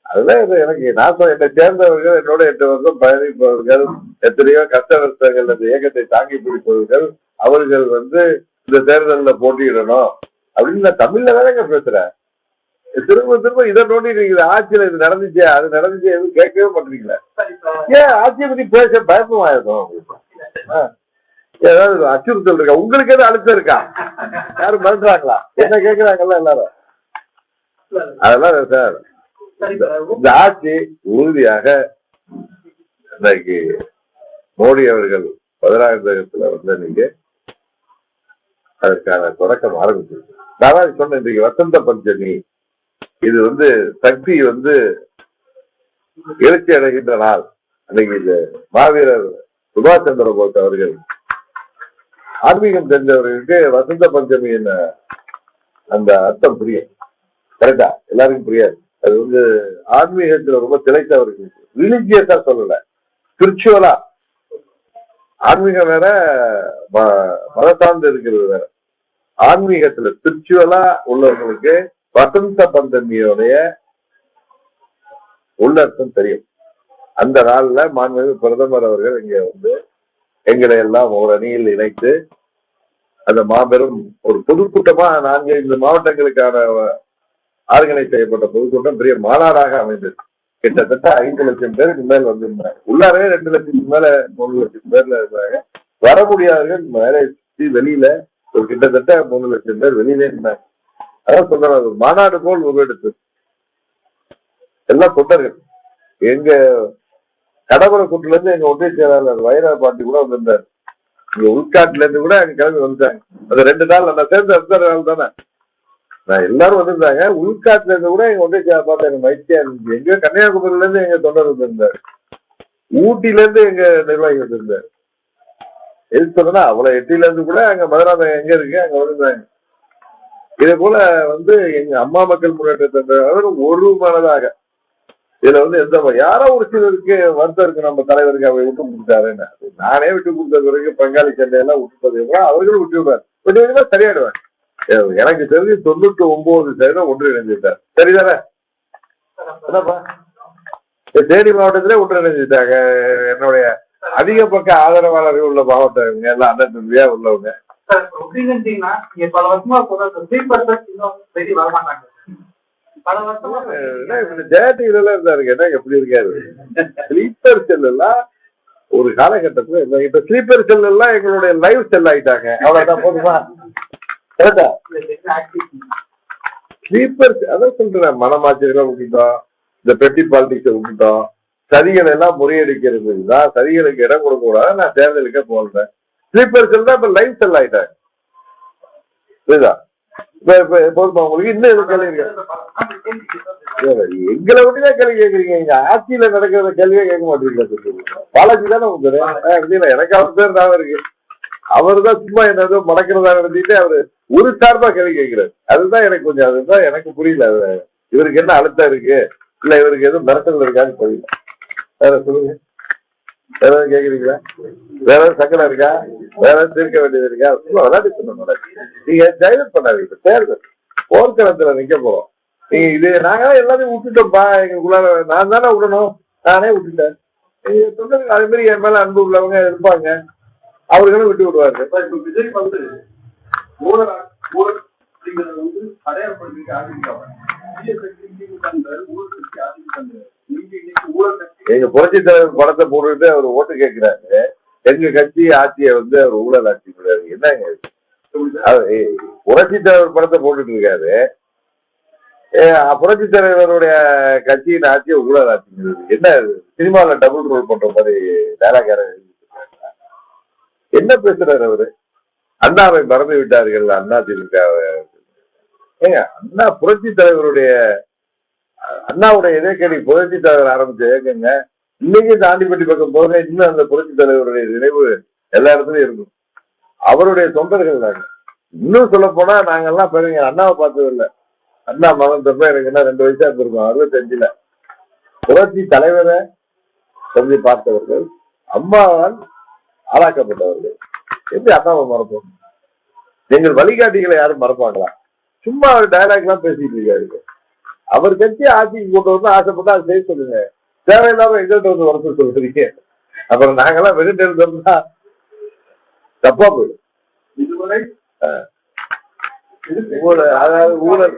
அதுதான் எனக்கு என்னை சேர்ந்தவர்கள், என்னோட 8 வருஷம் பயணிப்பவர்கள், எத்தனையோ கஷ்ட வருஷங்கள் அந்த இயக்கத்தை தாங்கி பிடிப்பவர்கள், அவர்கள் இந்த தேர்தலில் போட்டியிடணும் அப்படின்னு நான் தமிழ்ல தானேங்க பேசுறேன். திரும்ப திரும்ப இதை நோண்டி நீங்க ஆட்சியில இது நடந்துச்சு அது நடந்துச்சு எதுவும் கேட்கவே மாட்டீங்களா? ஏன் ஆட்சியை பத்தி பேச பயப்பமா இருக்கும்? ஏதாவது அச்சுறுத்தல் இருக்கா? உங்களுக்கு எதாவது அழுத்தம் இருக்கா? யாரும் மறுக்கிறாங்களா? என்ன கேட்கிறாங்கல்ல எல்லாரும்? அதெல்லாம் சார், இந்த ஆட்சி உறுதியாக இன்னைக்கு மோடி அவர்கள் 16 நீங்க அதற்கான தொடக்கம் ஆரம்பிச்சிருக்கு. நான் சொன்னேன், இன்றைக்கு வசந்த பஞ்சமி, இது சக்தி எழுச்சி அடைகின்ற நாள். அன்னைக்கு இந்த மாவீரர் சுபாஷ் சந்திர போஸ் அவர்கள், ஆன்மீகம் தெரிஞ்சவர்களுக்கு வசந்த பஞ்சமியின் அந்த அர்த்தம் புரியும். கரெக்டா? எல்லாருக்கும் புரியாது. அது ஆன்மீகத்துல ரொம்ப திளைத்தவர்கள், ரிலிஜியஸா சொல்லல, ஸ்பிரிச்சுவலா. ஆன்மீகம் வேற, மத சார்ந்து இருக்கிறது வேற. ஆன்மீகத்துல ஸ்பிரிச்சுவலா உள்ளவங்களுக்கு வசந்த பஞ்சமியோடைய உள்ளர்த்தம் தெரியும். அந்த நாள்ல மாண்புமிகு பிரதமர் அவர்கள் இங்க எங்களை எல்லாம் ஒரு அணியில் இணைத்து அந்த மாபெரும் ஒரு பொதுக்கூட்டமா 4-5 மாவட்டங்களுக்கான ஆர்கனைஸ் செய்யப்பட்ட பொதுக்கூட்டம் பெரிய மாநாடாக அமைந்தது. கிட்டத்தட்ட 5 லட்சம் பேருக்கு மேல் வந்திருந்தாங்க. உள்ளாரே 2 லட்சத்துக்கு மேல 3 லட்சம் பேர்ல இருந்தாங்க. வர முடியாதவர்கள் மேலே வெளியில ஒரு கிட்டத்தட்ட 3 லட்சம் பேர் வெளியிலே இருந்தாங்க. அதான் சொல்றாங்க, மாநாடு போல் உருவெடுத்து எல்லாம் தொண்டர்கள். எங்க கடவுளக்கூட்டுல இருந்து எங்க ஒன்றிய செயலாளர் வைரா பாண்டி கூட வந்திருந்தாரு. இங்க உள்காட்டுல இருந்து கூட அங்க கிளம்பி வந்துட்டாங்க. அந்த 2 நாள் நான் சேர்ந்த அடுத்த நாள் தானே நான் எல்லாரும் வந்திருந்தாங்க. உள்காட்டுல இருந்து கூட எங்க ஒன்றிய செயலாளர் பார்த்து எனக்கு மகிழ்ச்சியா இருந்துச்சு. எங்க கன்னியாகுமரியில இருந்து எங்க தொண்டர் வந்திருந்தாரு, ஊட்டில இருந்து எங்க நிர்வாகி வந்திருந்தாரு. எது சொன்னா அவ்வளவு எட்டில இருந்து கூட அங்க மதுராந்தகம் எங்க இருக்கு அங்க வந்திருந்தாங்க. இதே போல எங்க அம்மா மக்கள் முன்னேற்ற ஒரு மனதாக இதுல எந்த யாரோ ஒரு சிலருக்கு வருத்தம் இருக்கு, நம்ம தலைவருக்கு அவை விட்டு கொடுத்தாருன்னு. நானே விட்டு கொடுத்த பிறகு பங்காளி சண்டையெல்லாம் விட்டுப்பது அவர்களும் விட்டு விடுவார், சரியாயிடுவாங்க. எனக்கு தெரிஞ்சு 99% ஒன்றிணைஞ்சிட்டார். சரிதானே? என்னப்பா தேனி மாவட்டத்திலே ஒன்றிணைஞ்சிட்டாங்க. என்னுடைய அதிக பக்க ஆதரவாளர்கள் உள்ள மாவட்டம் எல்லாம் அண்ணன் தம்பியா உள்ளவங்க. பல வருஷமா வரமாட்டாங்க. ஜெயடிவில இருந்தாருங்க, என்ன எப்படி இருக்காரு? ஸ்லீப்பர் செல் எல்லாம் ஒரு காலகட்டத்துல இப்ப ஸ்லீப்பர் செல் எல்லாம் எங்களுடைய லைவ் செல் ஆயிட்டாங்க. அவ்வளவுதான், போதுமா? ஸ்லீப்பர் அதான் சொல்றேன், மனமாச்சரியம் விட்டுட்டோம், இந்த பெட்டி பாலிடிக்ஸை விட்டுட்டோம். சதிகள் எல்லாம் முறியடிக்கிறது தான், சதிகளுக்கு இடம் கொடுக்க கூடாது. நான் தேர்தலுக்கே போடுறேன். ஸ்லீப்பர் செல் தான் இப்ப லைவ் செல் ஆயிட்டாங்க. புரியுதா? உங்களுக்கு இன்னும் எதுவும் கேள்வி எங்களை விட்டுதான் கேள்வி கேட்கறீங்க. இங்க ஆட்சியில நடக்கிற கேள்வியே கேட்க மாட்டீங்களா? பாலாஜி தானே உங்க பேரு? எனக்கு அவர் பேர் தான் இருக்கு. அவரு தான் சும்மா என்னதோ மடக்கிறதா நடத்திட்டு அவரு ஒரு சார்பா கேள்வி கேட்கிறாரு. அதுதான் எனக்கு கொஞ்சம், அதுதான் எனக்கு புரியல. இவருக்கு என்ன அழுத்தம் இருக்கு, இல்ல இவருக்கு எதுவும் மிரட்டல் இருக்கான்னு புரியல. வேற சொல்லுங்க, வேற எதாவது கேக்குறீங்களா? வேற ஏதாவது சங்கடம் இருக்கா? வேற ஏதாவது தீர்க்க வேண்டியது இருக்கா? விளையாட்டு சொன்ன நீங்க டைவர்ட் பண்ணாதீங்க. தேர்தல் போர்க்களத்துல நிக்க போறோம். நீங்க இது நாங்க எல்லாத்தையும் விட்டுட்டோம்ப்பா, எங்களுக்குள்ளார நான் தானே விடணும், நானே விட்டுட்டேன். நீங்க சொன்னது அதே மாதிரி என் மேல அன்பு உள்ளவங்க இருப்பாங்க, அவர்களும் விட்டு விடுவாங்க. இப்ப விஜய் வந்து ஊழல் ஊழல் அப்படிங்கறத வந்து அடையாளப்படுத்தி அதிமுக எங்க புரட்சி தலைவர் படத்தை போட்டுட்டு அவர் ஓட்டு கேட்கிறாரு. எங்க கட்சி ஆட்சியை வந்து அவர் ஊழல் ஆட்சி கிடையாது. என்னங்க புரட்சி தலைவர் படத்தை போட்டுட்டு இருக்காரு, புரட்சி தலைவருடைய கட்சியின் ஆட்சியை ஊழல் ஆட்சிங்கிறது என்ன? சினிமாவில் டபுள் ரோல் பண்ற மாதிரி டைலாக் என்ன பேசுறாரு அவரு? அண்ணாவை மறந்து விட்டார்கள் அண்ணா திமுக. ஏங்க அண்ணா புரட்சி தலைவருடைய, அண்ணாவுடைய இதே கேள்வி புரட்சி தலைவர் ஆரம்பிச்ச ஏங்க இன்னைக்கு இந்த ஆண்டிப்பட்டி பக்கம் போக இன்னும் அந்த புரட்சி தலைவருடைய நினைவு எல்லா இடத்துலயும் இருக்கும். அவருடைய தொண்டர்கள் நாங்க. இன்னும் சொல்ல போனா நாங்கெல்லாம் பெருங்க அண்ணாவை பார்த்தது இல்லை. அண்ணா மகன் தப்ப எனக்கு என்ன 2 வயசா இருந்திருக்கோம். 65ல புரட்சி தலைவரை சொல்லி பார்த்தவர்கள், அம்மாவால் ஆளாக்கப்பட்டவர்கள். எப்படி அண்ணாவை மறப்போம்? எங்கள் வழிகாட்டிகளை யாரும் மறப்பாங்களா? சும்மா அவர் டைலாக் எல்லாம் பேசிட்டு இருக்காரு. அவர் கட்சி ஆட்சிக்கு கொண்டு வந்து ஆசைப்பட்டா அது செய்ய சொல்லுங்க. தேவையில்லாம எங்கள்கிட்ட வந்து வர சொல்றீங்க. அப்புறம் நாங்கெல்லாம் வெளியிட்டு இருந்தோம்னா தப்பா போயிடும். இதுவரை அதாவது ஊழல்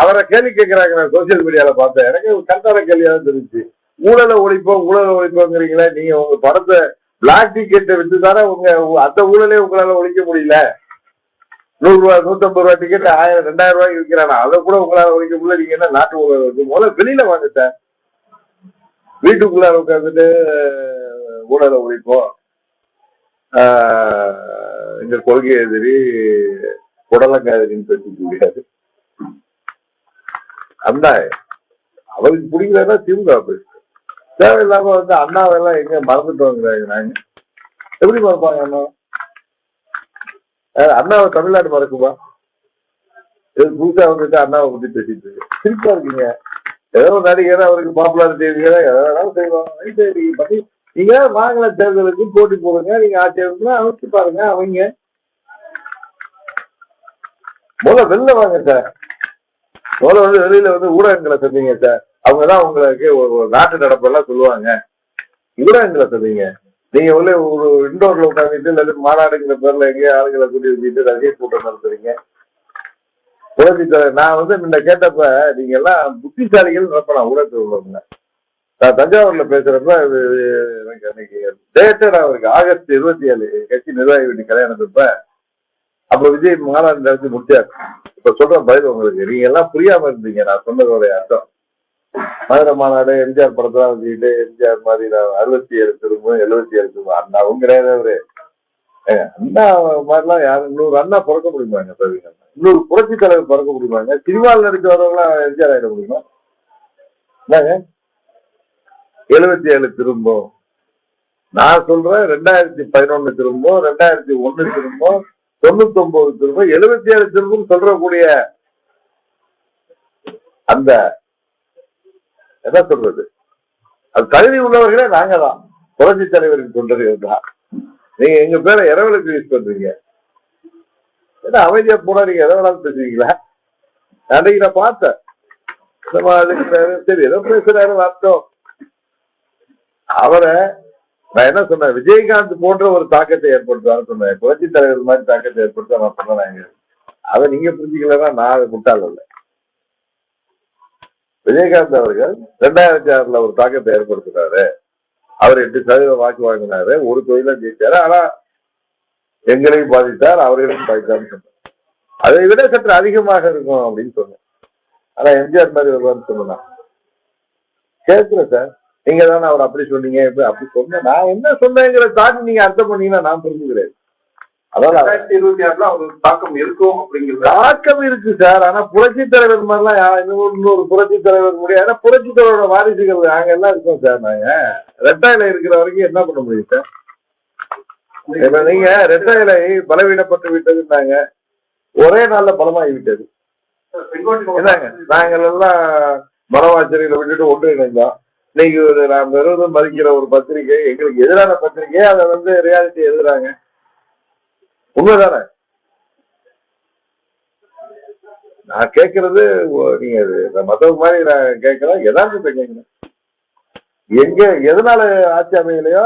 அவரை கேள்வி கேட்கிறாங்க. நான் சோசியல் மீடியால பார்த்தேன், எனக்கு கரெக்டான கேள்வியா தான் தெரிஞ்சு. ஊழலை ஒழிப்போங்கிறீங்களா? நீங்க உங்க படத்தை பிளாக் டிக்கெட்டை விட்டு தானே உங்க அந்த ஊழலே உங்களால ஒழிக்க முடியல. 100 ரூபாய் 150 ரூபாய் டிக்கெட் 1000 2000 ரூபாய்க்கு விற்கிறானா? அதை கூட உங்களால ஒழிக்க முடியல. நீங்க என்ன நாட்டு ஊழல் இருக்கு? முதல்ல வெளியில வாங்க சார். வீட்டுக்குள்ளார உட்காந்துட்டு ஊழலை ஒழிப்போம், இந்த கொள்கை எதிரி உடலங்காதிரின்னு பேசிக்க முடியாது. அண்ணா அவருக்கு பிடிக்கலன்னா திமுக பேசு. தேவையில்லாம வந்து அண்ணாவெல்லாம் எங்க மறந்துட்டு வாங்குறாங்க. நாங்க எப்படி மறப்பாங்க அண்ணா? அண்ணாவை தமிழ்நாடு மறக்குமா? புதுசா வந்துட்டு அண்ணாவை பத்தி பேசிட்டு இருக்கு. சிரிப்பா இருக்கீங்க. ஏதோ நடிகர் அவருக்கு பாப்புலாரிட்டி இருக்கிற எதாவது செய்வாங்க. சரி பத்தி நீங்க வாங்கல, தேர்தலுக்கு போட்டி போடுங்க, நீங்க ஆட்சி அமைச்சு பாருங்க. அவங்க முதல்ல வெளில வாங்க சார். முதல்ல வந்து வெளியில வந்து ஊடகங்களை சொன்னீங்க சார். அவங்கதான் உங்களுக்கு ஒரு நாட்டு நடப்பெல்லாம் சொல்லுவாங்க. ஊடகங்களை சொன்னீங்க. நீங்க உள்ள ஒரு இண்டோர்ல உட்காந்துட்டு இல்ல மாநாடுங்கிற பேர்ல எங்கேயும் ஆளுங்களை கூட்டி வச்சுட்டு ரசிகர் கூட்டம் நடத்துறீங்க. நான் வந்து முன்ன கேட்டப்ப நீங்க எல்லாம் புத்திசாலிகள் நிரப்பலாம் ஊடகத்தில் உள்ளவங்க. நான் தஞ்சாவூர்ல பேசுறப்ப எனக்கு அன்னைக்கு டேட்டா அவருக்கு ஆகஸ்ட் 27 கட்சி நிர்வாகி வீட்டு கல்யாணத்தப்ப அப்ப விஜய் மாநாடு நடத்தி முடிச்சாரு. இப்ப சொல்ற பதில் உங்களுக்கு நீங்க எல்லாம் புரியாம இருந்தீங்க. நான் சொன்னதோடைய அர்த்தம் மதுரை மாநாடு எம்ஜிஆர் படத்தான் வச்சுக்கிட்டு எம்ஜிஆர் மாதிரி 67 திரும்ப 77 திரும்ப அண்ணாவும் கிடையாது. அவரு அண்ணா மாதிரிலாம் யாரும் 100 அண்ணா பிறக்க முடியுமாங்க? 100 புரட்சி தலைவர் பிறக்க முடியுமாங்க? சினிமாவில் நடிக்க வரவங்களாம் எம்ஜிஆர் ஆயிட முடியுமா? என்னங்க 77 திரும்பும். நான் சொல்றேன் 2011 திரும்பும், 2001 திரும்பும், 99 திரும்பும், 77 திரும்பும் சொல்றக்கூடிய அந்த என்ன சொல்றது, அது தகுதி உள்ளவர்களே நாங்க தான். புரட்சி தலைவருக்கு தொண்டர்கள் தான். நீங்க எங்க பேரை இரவலுக்கு யூஸ் பண்றீங்க. ஏன்னா அமைதியா போனா நீங்க எதை வேணாலும் பேசுவீங்களா? அன்றைக்கு நான் பார்த்தேன். சரி ஏதோ பேசுறாரு அர்த்தம். அவரை நான் என்ன சொன்னேன், விஜயகாந்த் போன்ற ஒரு தாக்கத்தை ஏற்படுத்துவான்னு சொன்னேன். புரட்சி தலைவர் மாதிரி தாக்கத்தை ஏற்படுத்த நான் சொன்னேன். அதை நீங்க புரிஞ்சுக்கலன்னா நான் முட்டாள் இல்லை. விஜயகாந்த் அவர்கள் 2006 ஒரு தாக்கத்தை ஏற்படுத்தினாரு. அவர் 8% வாக்கு வாங்கினாரு. ஒரு தொழிலும் ஜெயிச்சாரு. ஆனா எங்களையும் பாதித்தார், அவர்களையும் பாதித்தார்னு சொன்னார். அதை விட சற்று அதிகமாக இருக்கும் அப்படின்னு சொன்னேன். ஆனா எம்ஜிஆர் மாதிரி வருவான்னு சொன்னா கேட்கிறேன் சார். நீங்க தானே அவர் அப்படி சொன்னீங்க இப்படி அப்படி சொன்னேன். நான் என்ன சொன்னேங்கிற தாண்டி நீங்க அர்த்தம் பண்ணீங்கன்னா நான் புரிஞ்சுக்கிறேன். அதாவது 2026 அவர் தாக்கம் இருக்கும் அப்படிங்கிறது தாக்கம் இருக்கு சார். ஆனா புரட்சி தலைவர் மாதிரிலாம் இன்னொரு புரட்சி தலைவர் முடியாது. ஏன்னா புரட்சி தலைவரோட வாரிசுகள் நாங்க எல்லாம் இருக்கோம் சார். நாங்க ரெட்டாயில இருக்கிற வரைக்கும் என்ன பண்ண முடியும் சார்? இப்ப நீங்க ரெட்டாயிலை பலவீனப்பட்டு விட்டதுன்னாங்க, ஒரே நாள்ல பலமாகி விட்டது. என்னங்க நாங்கள் எல்லாம் மனவாச்சரிகளை விட்டுட்டு ஒன்று இணைந்தோம். இன்னைக்கு நாம் பெருதும் மதிக்கிற ஒரு பத்திரிகை எங்களுக்கு எதிரான பத்திரிகை, அதை ரியாலிட்டி எழுதுறாங்க. உண்மைதானே? நான் கேட்கறது நீங்க மத்தவங்க மாதிரி நான் கேட்கறேன், எதார்த்தத்தை கேட்கிறேன். எங்க எதனால ஆட்சி அமையலையோ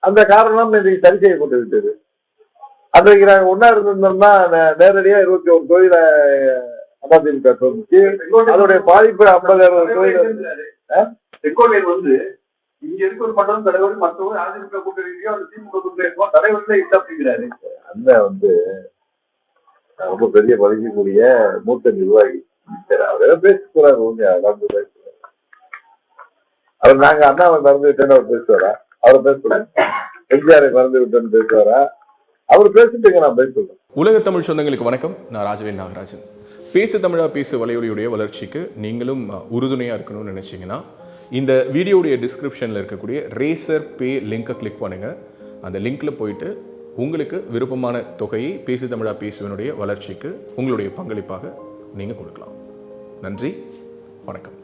அந்த காரணம் இன்னைக்கு சரி செய்யப்பட்டு விட்டது. அன்றைக்கு நாங்க ஒன்னா இருந்திருந்தோம்னா நேரடியா 21 தொழில அதிமுக சொல்லிச்சு. அதோடைய பாதிப்பு 50,000 தொழில் செங்கோட்டையன் வந்து இங்க இருக்க ஒரு மண்டலம் தலைவர் மற்றவங்க அதிமுக கூட்டணியோ அந்த திமுக கூட்டணியோ தலைவர்களே இல்லை அப்படிங்கிறாரு. அண்ணன் ரொம்ப பெரிய மதிக்கக்கூடிய மூத்த நிர்வாகி. அவரே பேசிக்கிறாரு. பேசுறாரு அவர். நாங்க அண்ணாவை மறந்து விட்டேன்னு அவர் பேசுவாரா? அவர் பேசுறாரு. எம்ஜிஆரை மறந்து விட்டேன்னு பேசுவாரா? அவர் பேசிட்டுங்க, நான் பேசுறேன். உலக தமிழ் சொந்தங்களுக்கு வணக்கம். நான் ராஜவேல் நாகராஜன். பேசு தமிழா பேசு வலையொலியுடைய வளர்ச்சிக்கு நீங்களும் உறுதுணையாக இருக்கணும்னு நினச்சிங்கன்னா இந்த வீடியோடைய டிஸ்கிரிப்ஷனில் இருக்கக்கூடிய ரேசர் பே லிங்கை கிளிக் பண்ணுங்கள். அந்த லிங்க்கில் போயிட்டு உங்களுக்கு விருப்பமான தொகையை பேசு தமிழா பேசுவனுடைய வளர்ச்சிக்கு உங்களுடைய பங்களிப்பாக நீங்கள் கொடுக்கலாம். நன்றி, வணக்கம்.